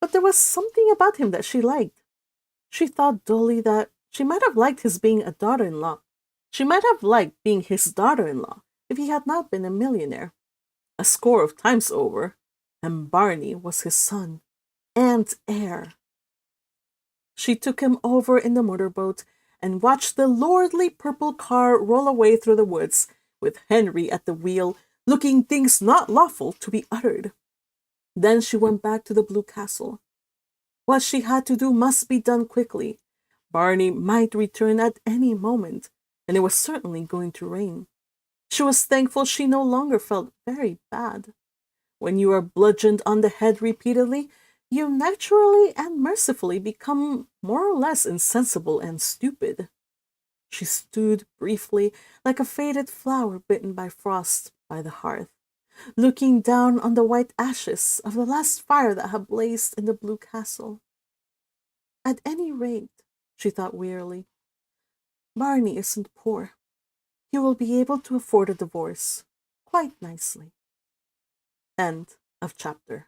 but there was something about him that she liked. She thought dully that she might have liked his being a daughter-in-law. She might have liked being his daughter-in-law if he had not been a millionaire. A score of times over, and Barney was his son and heir. She took him over in the motorboat and watched the lordly purple car roll away through the woods, with Henry at the wheel, looking things not lawful to be uttered. Then she went back to the Blue Castle. What she had to do must be done quickly. Barney might return at any moment, and it was certainly going to rain. She was thankful she no longer felt very bad. When you are bludgeoned on the head repeatedly, you naturally and mercifully become more or less insensible and stupid. She stood briefly, like a faded flower bitten by frost, by the hearth, looking down on the white ashes of the last fire that had blazed in the Blue Castle. At any rate, she thought wearily, Barney isn't poor. He will be able to afford a divorce quite nicely. End of chapter.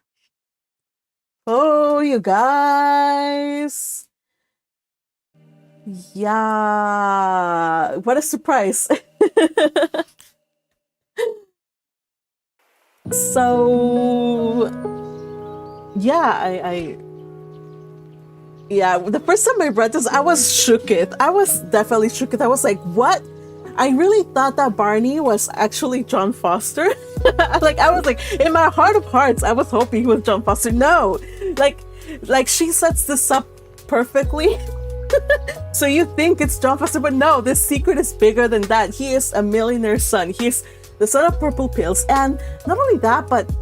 Oh, you guys. Yeah. What a surprise. So, yeah, yeah, the first time I read this, I was shooketh. I was definitely shooketh. I was like, what? I really thought that Barney was actually John Foster. Like, I was like, in my heart of hearts, I was hoping he was John Foster. No, like she sets this up perfectly. So you think it's John Foster, but no, this secret is bigger than that. He is a millionaire's son. He's the son of purple pills. And not only that, but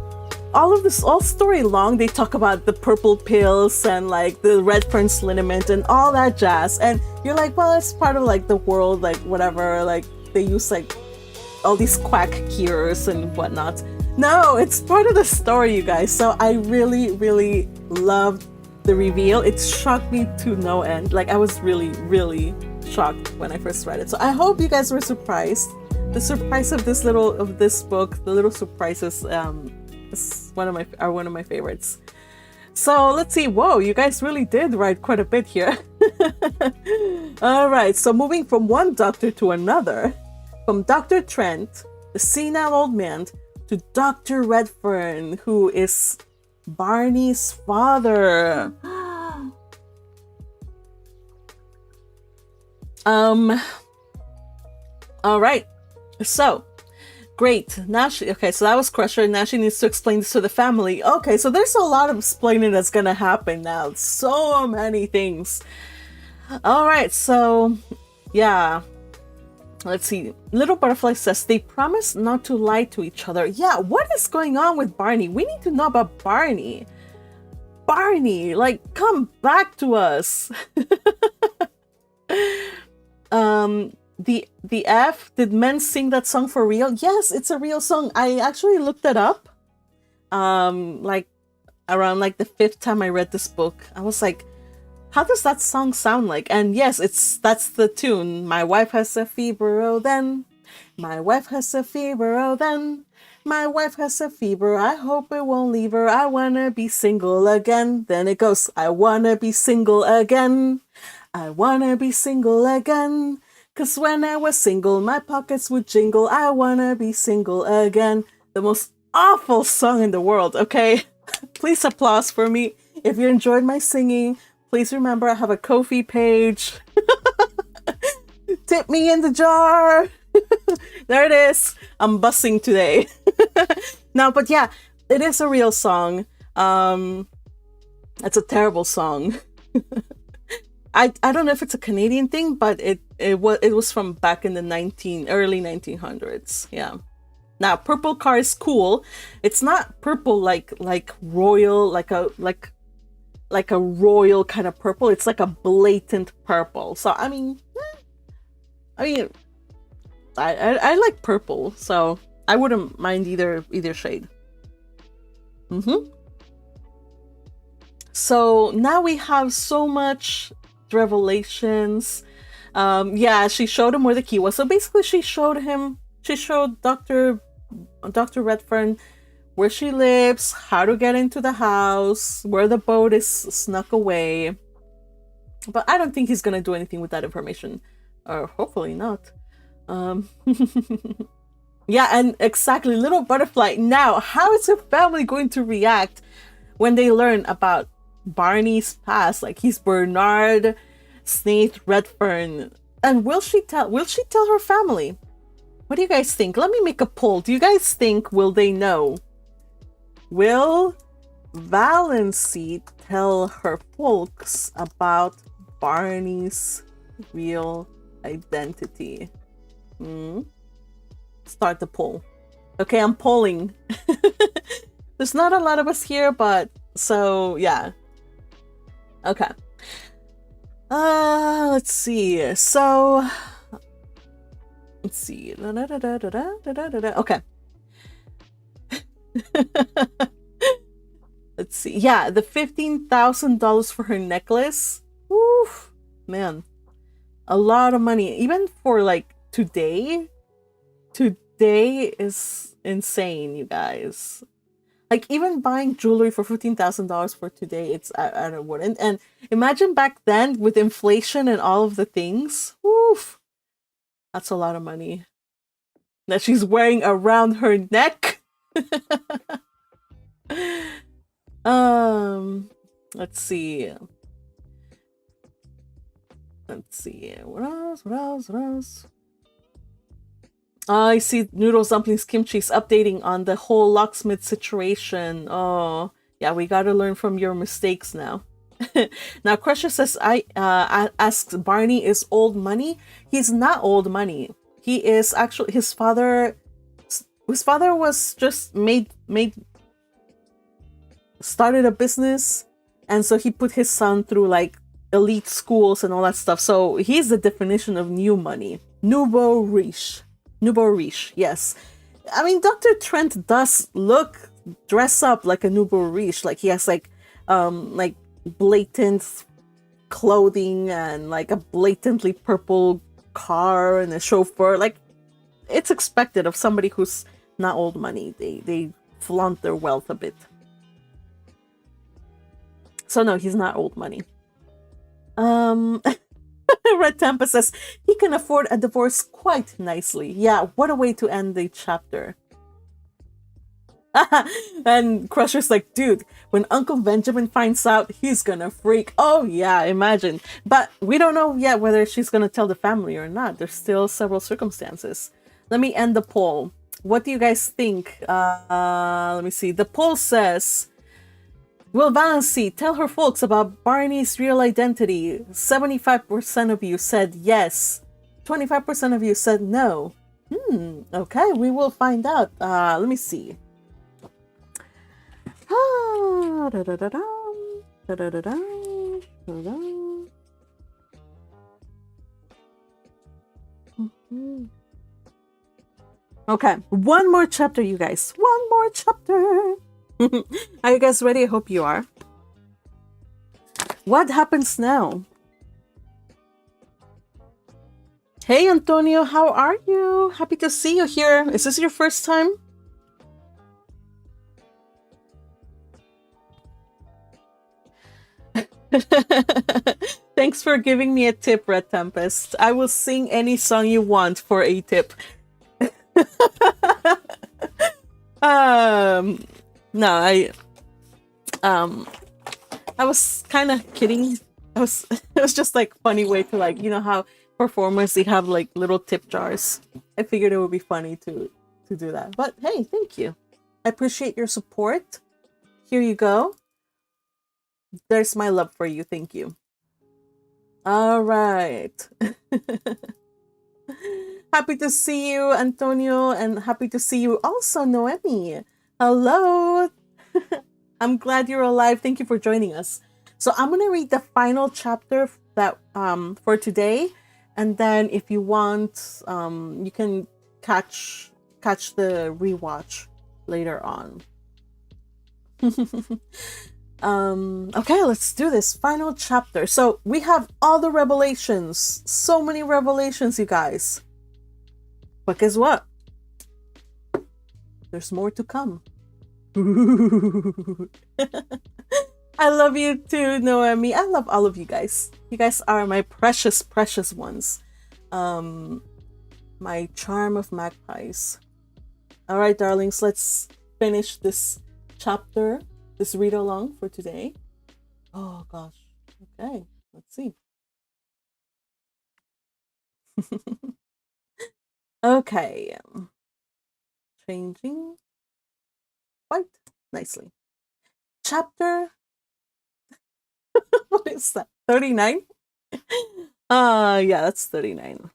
all story long, they talk about the purple pills and like the Redfern's liniment and all that jazz. And you're like, well, it's part of like the world, like whatever, like they use like all these quack cures and whatnot. No, it's part of the story, you guys. So I really, really loved the reveal. It shocked me to no end. Like I was really, really shocked when I first read it. So I hope you guys were surprised. The surprise of this book, the little surprises, is one of my favorites. So let's see. Whoa, you guys really did write quite a bit here. All right. So moving from one doctor to another, from Dr. Trent, the senile old man, to Dr. Redfern, who is Barney's father. All right. So, great. Now so that was Crusher. Now she needs to explain this to the family. Okay, so there's a lot of explaining that's gonna happen now. So many things. All right, so yeah. Let's see. Little Butterfly says they promise not to lie to each other. Yeah, what is going on with Barney? We need to know about Barney. Barney, like, come back to us. The F, did men sing that song for real? Yes, it's a real song. I actually looked it up. Like around like the 5th time I read this book. I was like, how does that song sound like? And yes, that's the tune. My wife has a fever, oh then. My wife has a fever, oh then. My wife has a fever, I hope it won't leave her. I wanna be single again. Then it goes, I wanna be single again. I wanna be single again. 'Cause when I was single, my pockets would jingle. I wanna be single again. The most awful song in the world, okay? Please applause for me. If you enjoyed my singing, please remember I have a Ko-fi page. Tip me in the jar. There it is. I'm bussing today. No, but yeah, it is a real song. It's a terrible song. I don't know if it's a Canadian thing, but it was from back in the early 1900s. Yeah. Now, purple car is cool. It's not purple like royal, like a royal kind of purple. It's like a blatant purple. So I mean, I like purple, so I wouldn't mind either shade. So now we have so much revelations. Yeah, she showed him where the key was. So basically, she showed Dr. Redfern where she lives, how to get into the house, where the boat is snuck away. But I don't think he's gonna do anything with that information, or hopefully not. Yeah, and exactly, little butterfly. Now, how is her family going to react when they learn about Barney's past? Like, he's Bernard Snaith Redfern, and will she tell her family? What do you guys think? Let me make a poll. Do you guys think will they know? Will Valancy tell her folks about Barney's real identity? Start the poll. Okay, I'm polling. There's not a lot of us here, but so yeah. Okay. Let's see. So let's see. Okay. Let's see. Yeah, the $15,000 for her necklace. Oof, man, a lot of money. Even for like today. Today is insane, you guys. Like, even buying jewelry for $15,000 for today, it's I wouldn't. And imagine back then with inflation and all of the things. Oof, that's a lot of money that she's wearing around her neck. Let's see. What else? I see Noodles Dumplings Kimchi's updating on the whole locksmith situation. Oh, yeah, we gotta learn from your mistakes now. Now, Crusher says, asks Barney is old money. He's not old money. He is actually, his father was just started a business, and so he put his son through like elite schools and all that stuff. So he's the definition of new money. Nouveau riche, yes. I mean, Dr. Trent does dress up like a nouveau riche. Like, he has like blatant clothing and like a blatantly purple car and a chauffeur. Like, it's expected of somebody who's not old money. They flaunt their wealth a bit. So no, he's not old money. Red Tampa says he can afford a divorce quite nicely. Yeah, what a way to end the chapter. And Crusher's like, dude, when Uncle Benjamin finds out, he's gonna freak. Oh yeah, imagine. But we don't know yet whether she's gonna tell the family or not. There's still several circumstances. Let me end the poll. What do you guys think? Let me see. The poll says, will Valancy tell her folks about Barney's real identity? 75% of you said yes. 25% of you said no. Okay, we will find out. Let me see. Okay, one more chapter, you guys. One more chapter. Are you guys ready? I hope you are. What happens now? Hey, Antonio, how are you? Happy to see you here. Is this your first time? Thanks for giving me a tip, Red Tempest. I will sing any song you want for a tip. No, I was kind of kidding. It was just like funny way to, like, you know how performers, they have like little tip jars. I figured it would be funny to do that. But hey, thank you. I appreciate your support. Here you go. There's my love for you. Thank you. All right. Happy to see you, Antonio, and happy to see you also, Noemi. Hello. I'm glad you're alive. Thank you for joining us. So I'm gonna read the final chapter that for today, and then if you want, you can catch the rewatch later on. Okay, let's do this final chapter. So we have all the revelations, so many revelations, you guys. But guess what? There's more to come. I love you too, Noemi. I love all of you guys. You guys are my precious, precious ones. My charm of magpies. All right, darlings, let's finish this chapter, this read along for today. Oh gosh. Okay, let's see. Okay. Changing quite nicely. Chapter what is that? 39? Yeah, that's 39.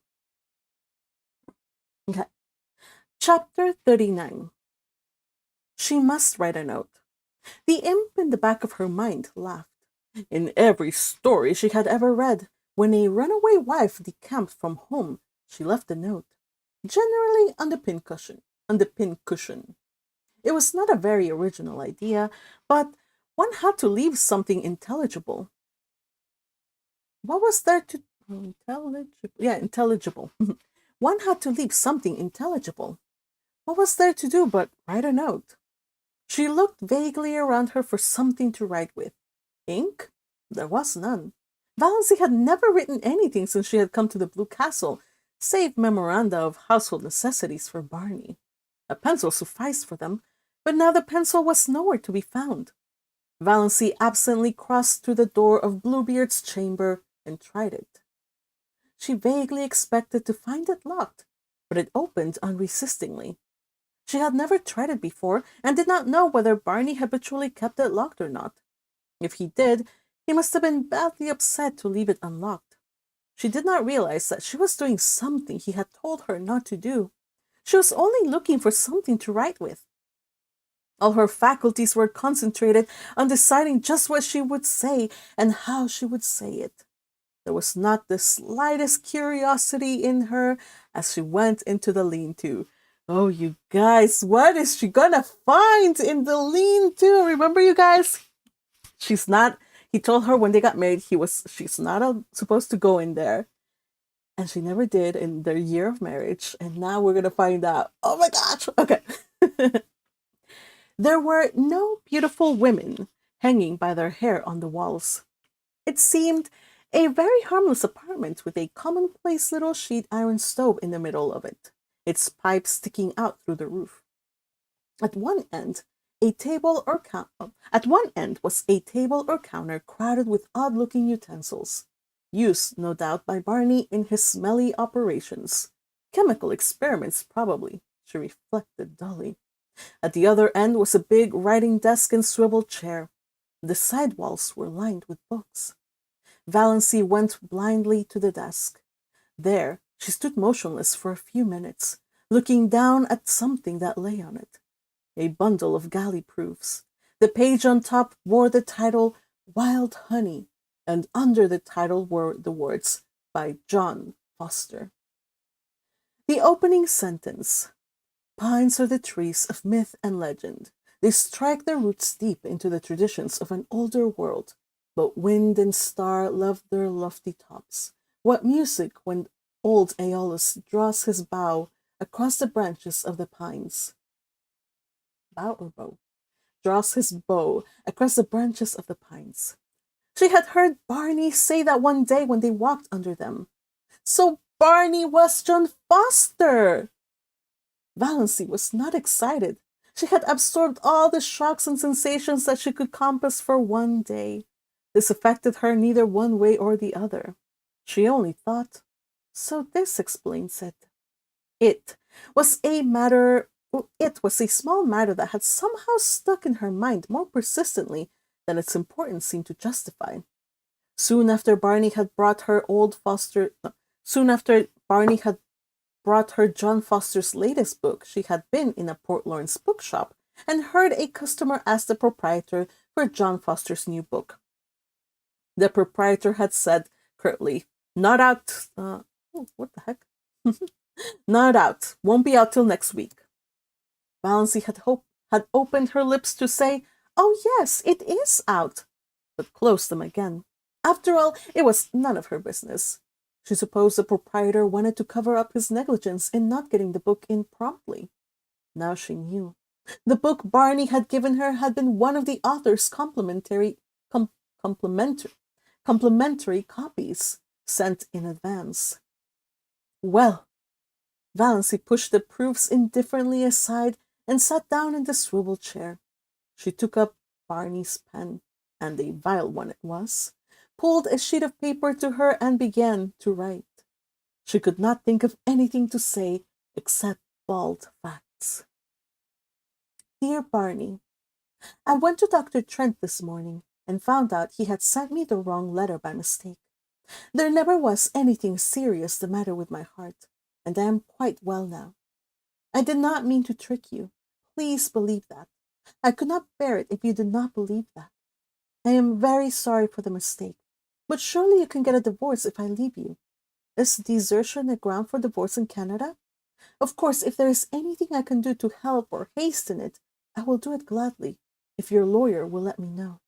Okay. Chapter 39. She must write a note. The imp in the back of her mind laughed. In every story she had ever read, when a runaway wife decamped from home, she left a note, generally on the pincushion. It was not a very original idea, but one had to leave something intelligible. What was there to intelligible? Yeah, intelligible. One had to leave something intelligible. What was there to do but write a note? She looked vaguely around her for something to write with. Ink? There was none. Valancy had never written anything since she had come to the Blue Castle, save memoranda of household necessities for Barney. A pencil sufficed for them, but now the pencil was nowhere to be found. Valancy absently crossed to the door of Bluebeard's chamber and tried it. She vaguely expected to find it locked, but it opened unresistingly. She had never tried it before and did not know whether Barney habitually kept it locked or not. If he did, he must have been badly upset to leave it unlocked. She did not realize that she was doing something he had told her not to do. She was only looking for something to write with. All her faculties were concentrated on deciding just what she would say and how she would say it. There was not the slightest curiosity in her as she went into the lean-to. Oh, you guys, what is she gonna find in the lean-to? Remember, you guys? She's not, he told her when they got married, she's not supposed to go in there. And she never did in their year of marriage. And now we're gonna find out. Oh my gosh, okay. There were no beautiful women hanging by their hair on the walls. It seemed a very harmless apartment with a commonplace little sheet iron stove in the middle of it, its pipe sticking out through the roof. At one end, at one end was a table or counter crowded with odd-looking utensils, used, no doubt, by Barney in his smelly operations. Chemical experiments, probably, she reflected dully. At the other end was a big writing desk and swivel chair. The side walls were lined with books. Valancy went blindly to the desk. There, she stood motionless for a few minutes, looking down at something that lay on it. A bundle of galley proofs. The page on top bore the title Wild Honey, and under the title were the words by John Foster. The opening sentence, "Pines are the trees of myth and legend. They strike their roots deep into the traditions of an older world, but wind and star love their lofty tops. What music when old Aeolus draws his bow across the branches of the pines." Bow or bow? Draws his bow across the branches of the pines. She had heard Barney say that one day when they walked under them. So Barney was John Foster! Valancy was not excited. She had absorbed all the shocks and sensations that she could compass for one day. This affected her neither one way or the other. She only thought, so this explains it. It was a small matter that had somehow stuck in her mind more persistently than its importance seemed to justify. Soon after Barney had brought her old Foster, no, soon after Barney had brought her John Foster's latest book, she had been in a Port Lawrence bookshop and heard a customer ask the proprietor for John Foster's new book. The proprietor had said curtly, "Not out." What the heck? "Not out. Won't be out till next week." Valancy had opened her lips to say, "Oh yes, it is out," but closed them again. After all, it was none of her business. She supposed the proprietor wanted to cover up his negligence in not getting the book in promptly. Now she knew. The book Barney had given her had been one of the author's complimentary copies sent in advance. Well, Valancy pushed the proofs indifferently aside and sat down in the swivel chair. She took up Barney's pen, and a vile one it was, pulled a sheet of paper to her and began to write. She could not think of anything to say except bald facts. Dear Barney, I went to Dr. Trent this morning and found out he had sent me the wrong letter by mistake. There never was anything serious the matter with my heart, and I am quite well now. I did not mean to trick you. Please believe that. I could not bear it if you did not believe that. I am very sorry for the mistake, but surely you can get a divorce if I leave you. Is desertion a ground for divorce in Canada? Of course, if there is anything I can do to help or hasten it, I will do it gladly, if your lawyer will let me know.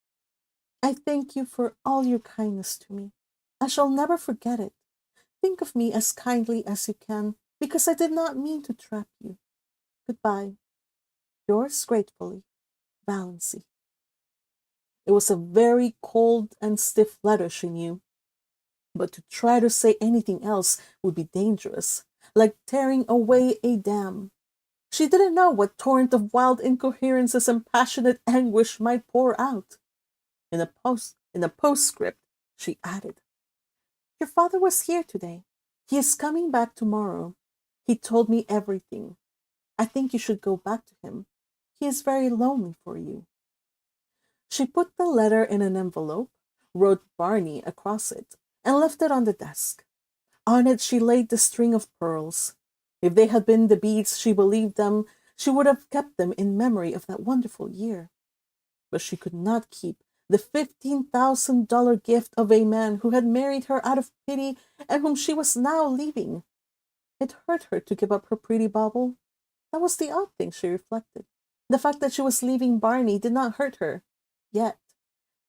I thank you for all your kindness to me. I shall never forget it. Think of me as kindly as you can, because I did not mean to trap you. Goodbye. Yours gratefully, Valancy. It was a very cold and stiff letter, she knew, but to try to say anything else would be dangerous, like tearing away a dam. She didn't know what torrent of wild incoherences and passionate anguish might pour out. In a postscript, she added, Your father was here today. He is coming back tomorrow. He told me everything. I think you should go back to him. He is very lonely for you. She put the letter in an envelope, wrote Barney across it, and left it on the desk. On it she laid the string of pearls. If they had been the beads she believed them, she would have kept them in memory of that wonderful year. But she could not keep the $15,000 gift of a man who had married her out of pity and whom she was now leaving. It hurt her to give up her pretty bauble. That was the odd thing, she reflected. The fact that she was leaving Barney did not hurt her. Yet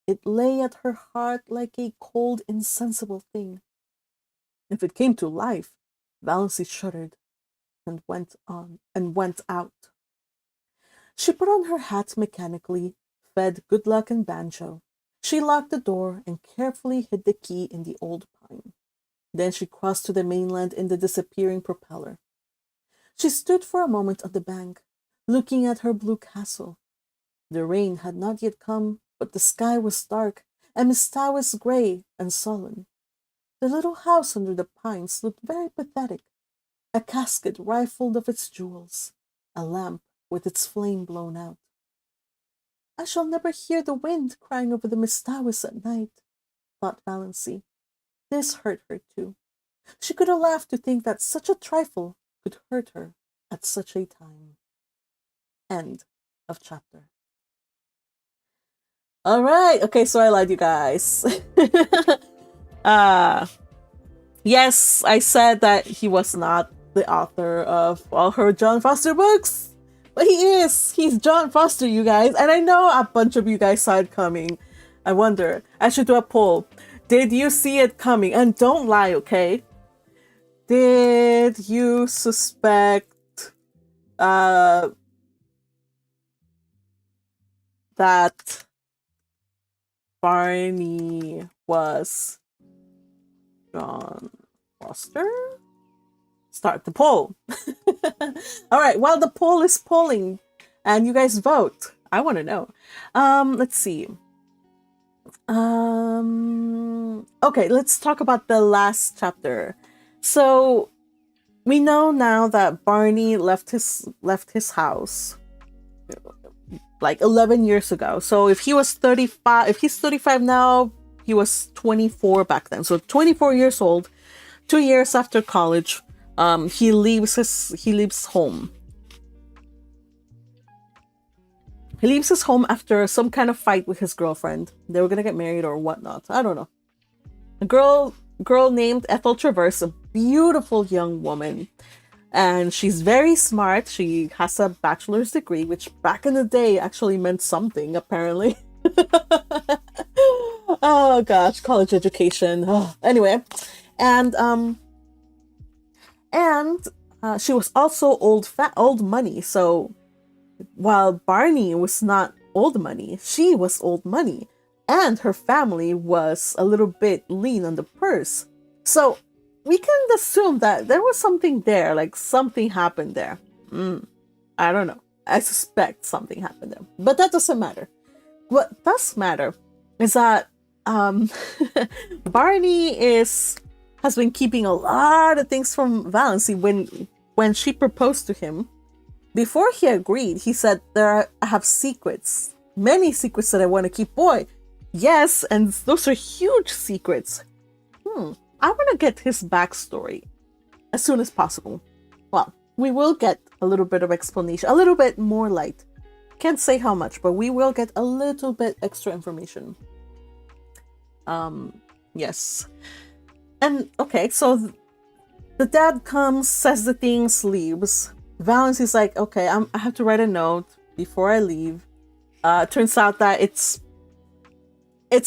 it lay at her heart like a cold, insensible thing. If it came to life, Valancy shuddered and went out. She put on her hat mechanically, fed Good Luck and Banjo. She locked the door and carefully hid the key in the old pine. Then she crossed to the mainland in the disappearing propeller. She stood for a moment on the bank, looking at her blue castle. The rain had not yet come, but the sky was dark, and Miss Tao's grey and sullen. The little house under the pines looked very pathetic, a casket rifled of its jewels, a lamp with its flame blown out. I shall never hear the wind crying over the Mistawis at night, thought Valancy. This hurt her too. She could have laughed to think that such a trifle could hurt her at such a time. End of chapter. All right. Okay, so I lied, you guys. Yes, I said that he was not the author of all her John Foster books. But he is. He's John Foster, you guys. And I know a bunch of you guys saw it coming. I wonder. I should do a poll. Did you see it coming? And don't lie, okay? Did you suspect that Barney was John Foster? Start the poll. All right, while the poll is polling and you guys vote, I want to know. Let's see. Okay, let's talk about the last chapter. So we know now that Barney left his house like 11 years ago. So if he was 35, if he's 35 now, He was 24 back then. So 24 years old, 2 years after college, he leaves home. He leaves his home after some kind of fight with his girlfriend. They were gonna get married or whatnot. I don't know. A girl named Ethel Traverse, a beautiful young woman. And she's very smart. She has a bachelor's degree, which back in the day actually meant something, apparently. Oh gosh, college education. Oh, anyway, and she was also old money. So while Barney was not old money, she was old money, and her family was a little bit lean on the purse. So we can assume that there was something there, like something happened there. I don't know. I suspect something happened there, but that doesn't matter. What does matter is that Barney has been keeping a lot of things from Valancy. When she proposed to him, before he agreed, he said, I have secrets, many secrets that I want to keep. Boy, yes, and those are huge secrets. I want to get his backstory as soon as possible. Well, we will get a little bit of explanation, a little bit more light. Can't say how much, but we will get a little bit extra information. Yes. And okay, so the dad comes, says the things, leaves. Valancy's like, okay, I have to write a note before I leave. Turns out that it's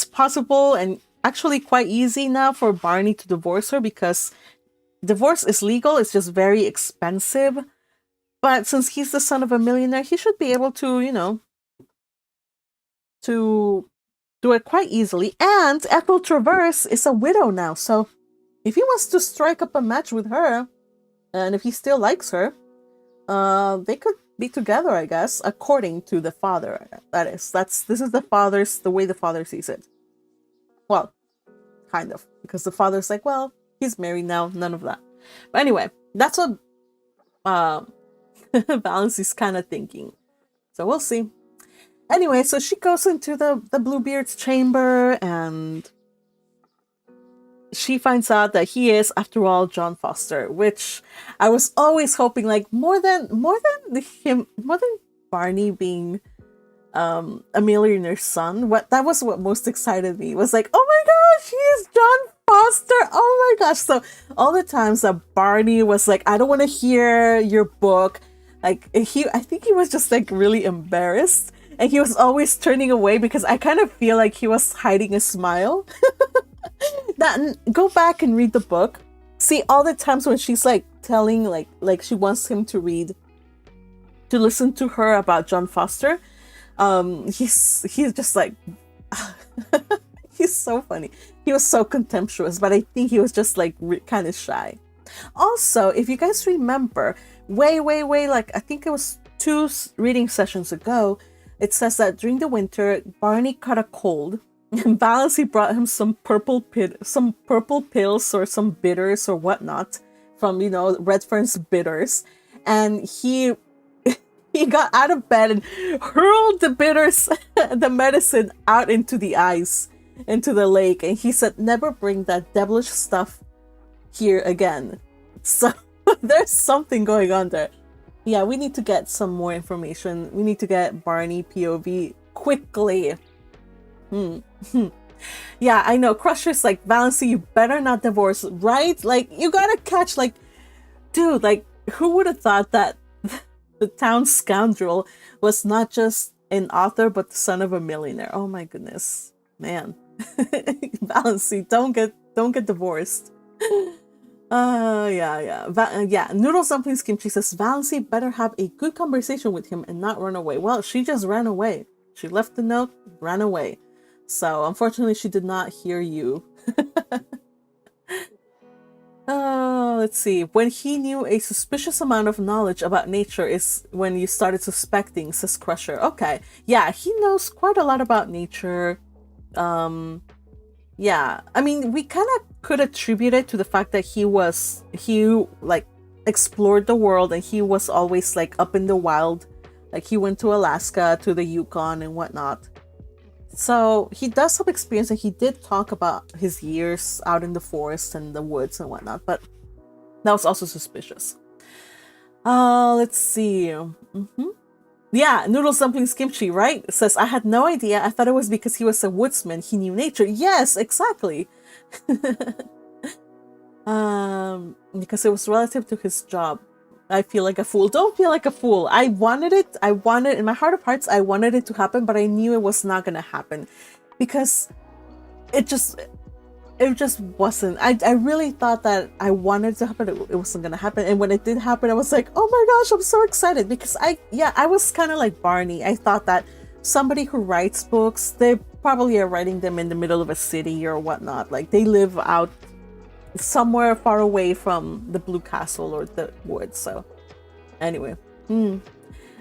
possible and actually quite easy now for Barney to divorce her, because divorce is legal. It's just very expensive. But since he's the son of a millionaire, he should be able to, to do it quite easily. And Ethel Traverse is a widow now. So if he wants to strike up a match with her, and if he still likes her, they could be together, I guess, according to the father. This is the way the father sees it. Well, kind of, because the father's like, well, he's married now, none of that. But anyway, that's what Valancy's kind of thinking. So we'll see. Anyway, so she goes into the Bluebeard's chamber, and she finds out that he is, after all, John Foster, which I was always hoping, like, more than Barney being a millionaire's son. That was what most excited me. It was like, oh my gosh, he is John Foster. Oh my gosh. So all the times that Barney was like, I don't want to hear your book. Like, I think he was just like really embarrassed, and he was always turning away, because I kind of feel like he was hiding a smile. Go back and read the book. See all the times when she's like telling, like she wants him to listen to her about John Foster. He's just like, he's so funny. He was so contemptuous, but I think he was just like kind of shy. Also, if you guys remember, way, like, I think it was 2 reading sessions ago, it says that during the winter, Barney caught a cold, and Valancy brought him some purple pills or some bitters or whatnot from, Redfern's bitters, and he got out of bed and hurled the bitters, the medicine, out into the ice, into the lake, and he said, never bring that devilish stuff here again. So there's something going on there. Yeah, we need to get some more information. We need to get Barney POV quickly. Yeah, I know. Crusher's like, Valancy, you better not divorce, right? Like, you gotta catch, like, dude, like, who would have thought that the town scoundrel was not just an author, but the son of a millionaire? Oh my goodness, man. Valancy, don't get divorced. Yeah. Noodles Dumplings Kimchi says, Valancy better have a good conversation with him and not run away. Well, she just ran away. She left the note, ran away. So unfortunately, she did not hear you. Let's see. When he knew a suspicious amount of knowledge about nature is when you started suspecting, says Crusher. Okay. Yeah, he knows quite a lot about nature. Yeah, I mean, we kind of could attribute it to the fact that he like explored the world, and he was always like up in the wild. Like, he went to Alaska, to the Yukon and whatnot. So he does have experience, and he did talk about his years out in the forest and the woods and whatnot, but that was also suspicious. Let's see. Yeah, noodles, dumplings, kimchi, right? It says, I had no idea. I thought it was because he was a woodsman. He knew nature. Yes, exactly. Because it was relative to his job. I feel like a fool. Don't feel like a fool. I wanted it. In my heart of hearts, I wanted it to happen, but I knew it was not going to happen because it just wasn't. I really thought that I wanted it to happen. It wasn't going to happen. And when it did happen, I was like, oh my gosh, I'm so excited because I was kind of like Barney. I thought that somebody who writes books, they probably are writing them in the middle of a city or whatnot. Like they live out somewhere far away from the Blue Castle or the woods. So anyway,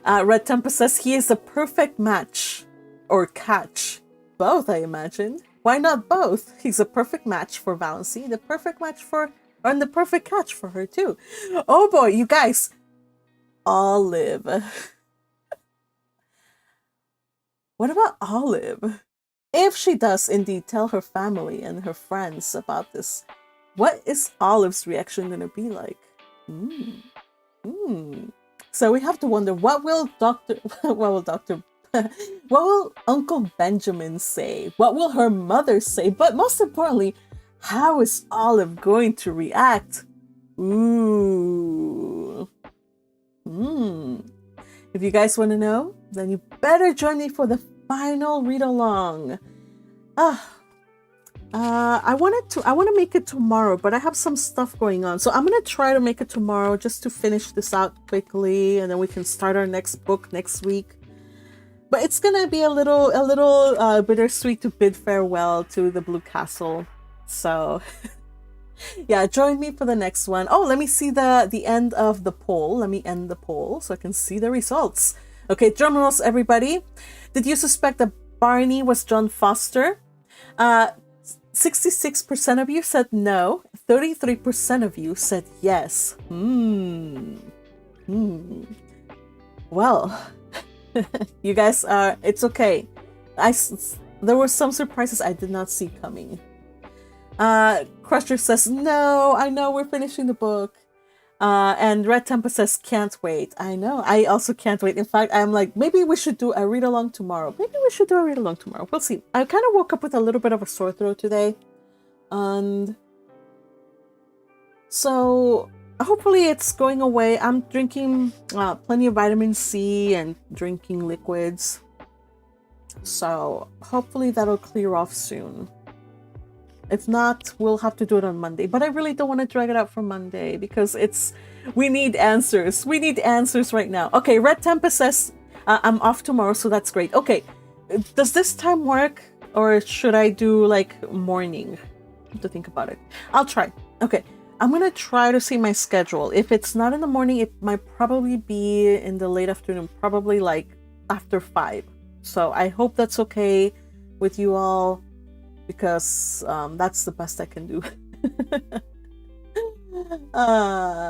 Red Tempest says he is a perfect match or catch, both, I imagine. Why not both? He's a perfect match for Valancy, the perfect match for, and the perfect catch for her too. Oh boy, you guys, Olive. What about Olive? If she does indeed tell her family and her friends about this, what is Olive's reaction going to be like? So we have to wonder, what will Uncle Benjamin say? What will her mother say? But most importantly, how is Olive going to react? Ooh. If you guys want to know, then you better join me for the final read-along. I want to make it tomorrow, but I have some stuff going on. So I'm going to try to make it tomorrow just to finish this out quickly, and then we can start our next book next week. But it's going to be a little bittersweet to bid farewell to the Blue Castle. So yeah, join me for the next one. Oh, let me see the end of the poll. Let me end the poll so I can see the results. Okay, drum rolls, everybody. Did you suspect that Barney was John Foster? 66% of you said no. 33% of you said yes. Well, you guys are. It's okay. There were some surprises I did not see coming. Crusher says no. I know we're finishing the book. And Red Tempest says can't wait. I know. I also can't wait. In fact, I'm like, maybe we should do a read along tomorrow. We'll see. I kind of woke up with a little bit of a sore throat today, and so hopefully it's going away. I'm drinking plenty of vitamin C and drinking liquids, so hopefully that'll clear off soon. If not, we'll have to do it on Monday. But I really don't want to drag it out for Monday because we need answers. We need answers right now. Okay, Red Tempest says I'm off tomorrow, so that's great. Okay, does this time work, or should I do like morning? I have to think about it. I'll try. Okay, I'm gonna try to see my schedule. If it's not in the morning, it might probably be in the late afternoon, probably like after 5. So I hope that's okay with you all, because that's the best I can do.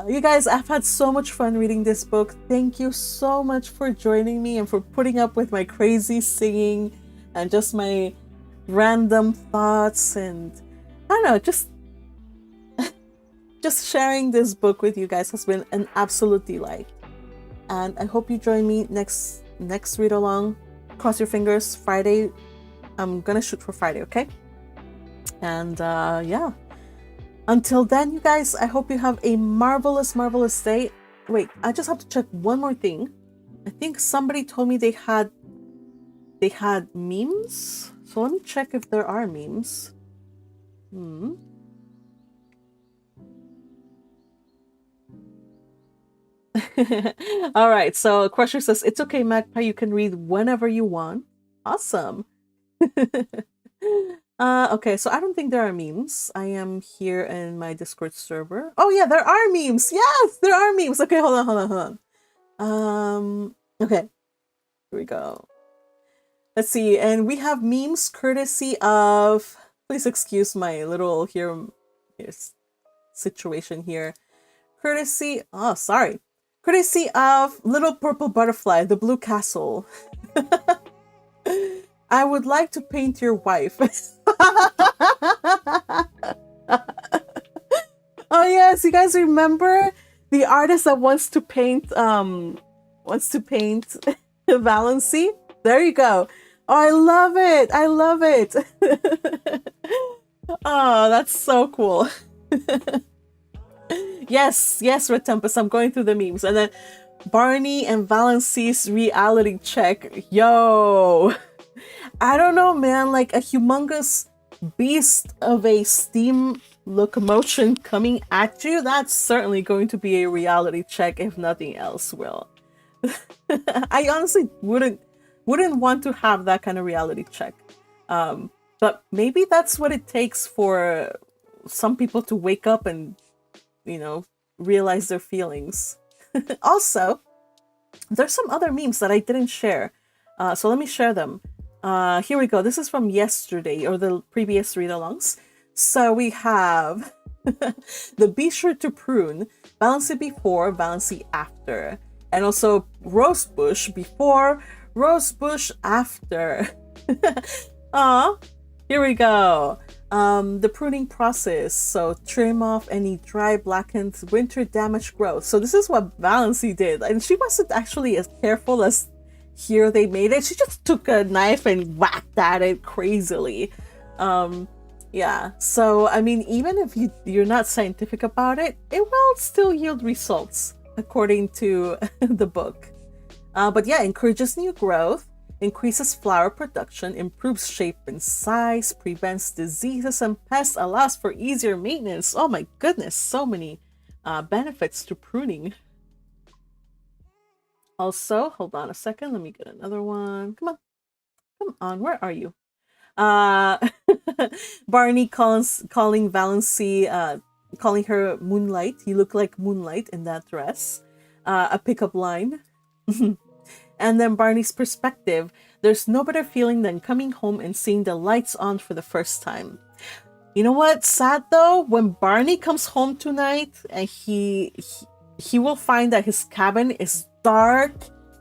You guys, I've had so much fun reading this book. Thank you so much for joining me and for putting up with my crazy singing and just my random thoughts, and I don't know, just sharing this book with you guys has been an absolute delight. And I hope you join me next read along. Cross your fingers. Friday, I'm gonna shoot for Friday, okay? And yeah, until then, you guys, I hope you have a marvelous day. Wait, I just have to check one more thing. I think somebody told me they had memes, so let me check if there are memes. All right, so Crusher says it's okay, Magpie, you can read whenever you want. Awesome. Okay, so I don't think there are memes. I am here in my Discord server. Oh yeah, there are memes. Yes, there are memes. Okay, hold on. Okay, here we go. Let's see, and we have memes courtesy of. Please excuse my little situation here. Courtesy of Little Purple Butterfly, the Blue Castle. I would like to paint your wife. Oh yes, you guys remember the artist that wants to paint Valancy? There you go. Oh, I love it. I love it. Oh, that's so cool. Yes, yes, Red Tempest. I'm going through the memes. And then Barney and Valancy's reality check. Yo. I don't know, man. Like a humongous beast of a steam locomotion coming at you. That's certainly going to be a reality check, if nothing else will. I honestly wouldn't want to have that kind of reality check. But maybe that's what it takes for some people to wake up and, you know, realize their feelings. Also, there's some other memes that I didn't share. So let me share them. Here we go. This is from yesterday or the previous read-alongs. So we have the Be Sure to Prune, Valancy before, Valancy after. And also Rosebush before, Rosebush after. Aw, here we go. The pruning process. So trim off any dry, blackened, winter damaged growth. So this is what Valancy did. And she wasn't actually as careful as here they made it. She just took a knife and whacked at it crazily. Yeah, so I mean, even if you're not scientific about it, it will still yield results according to the book. But yeah, encourages new growth, increases flower production, improves shape and size, prevents diseases and pests, allows for easier maintenance. Oh my goodness, so many benefits to pruning. Also, hold on a second, let me get another one. Come on, where are you? Uh, Barney calling Valancy, calling her Moonlight. You look like Moonlight in that dress. A pickup line. And then Barney's perspective. There's no better feeling than coming home and seeing the lights on for the first time. You know what? Sad though, when Barney comes home tonight and he will find that his cabin is dark.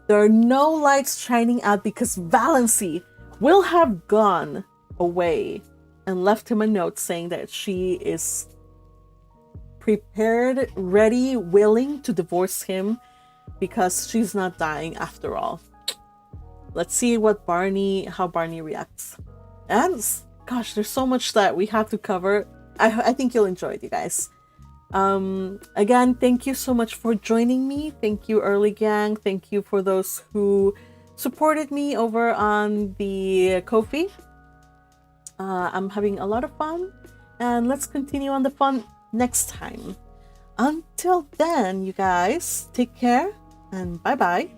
There are no lights shining out because Valancy will have gone away and left him a note saying that she is prepared, ready, willing to divorce him because she's not dying after all. Let's see how Barney reacts. And gosh, there's so much that we have to cover. I think you'll enjoy it, you guys. Again, thank you so much for joining me. Thank you, Early Gang. Thank you for those who supported me over on the Ko-fi. I'm having a lot of fun, and let's continue on the fun next time. Until then, you guys, take care and bye-bye.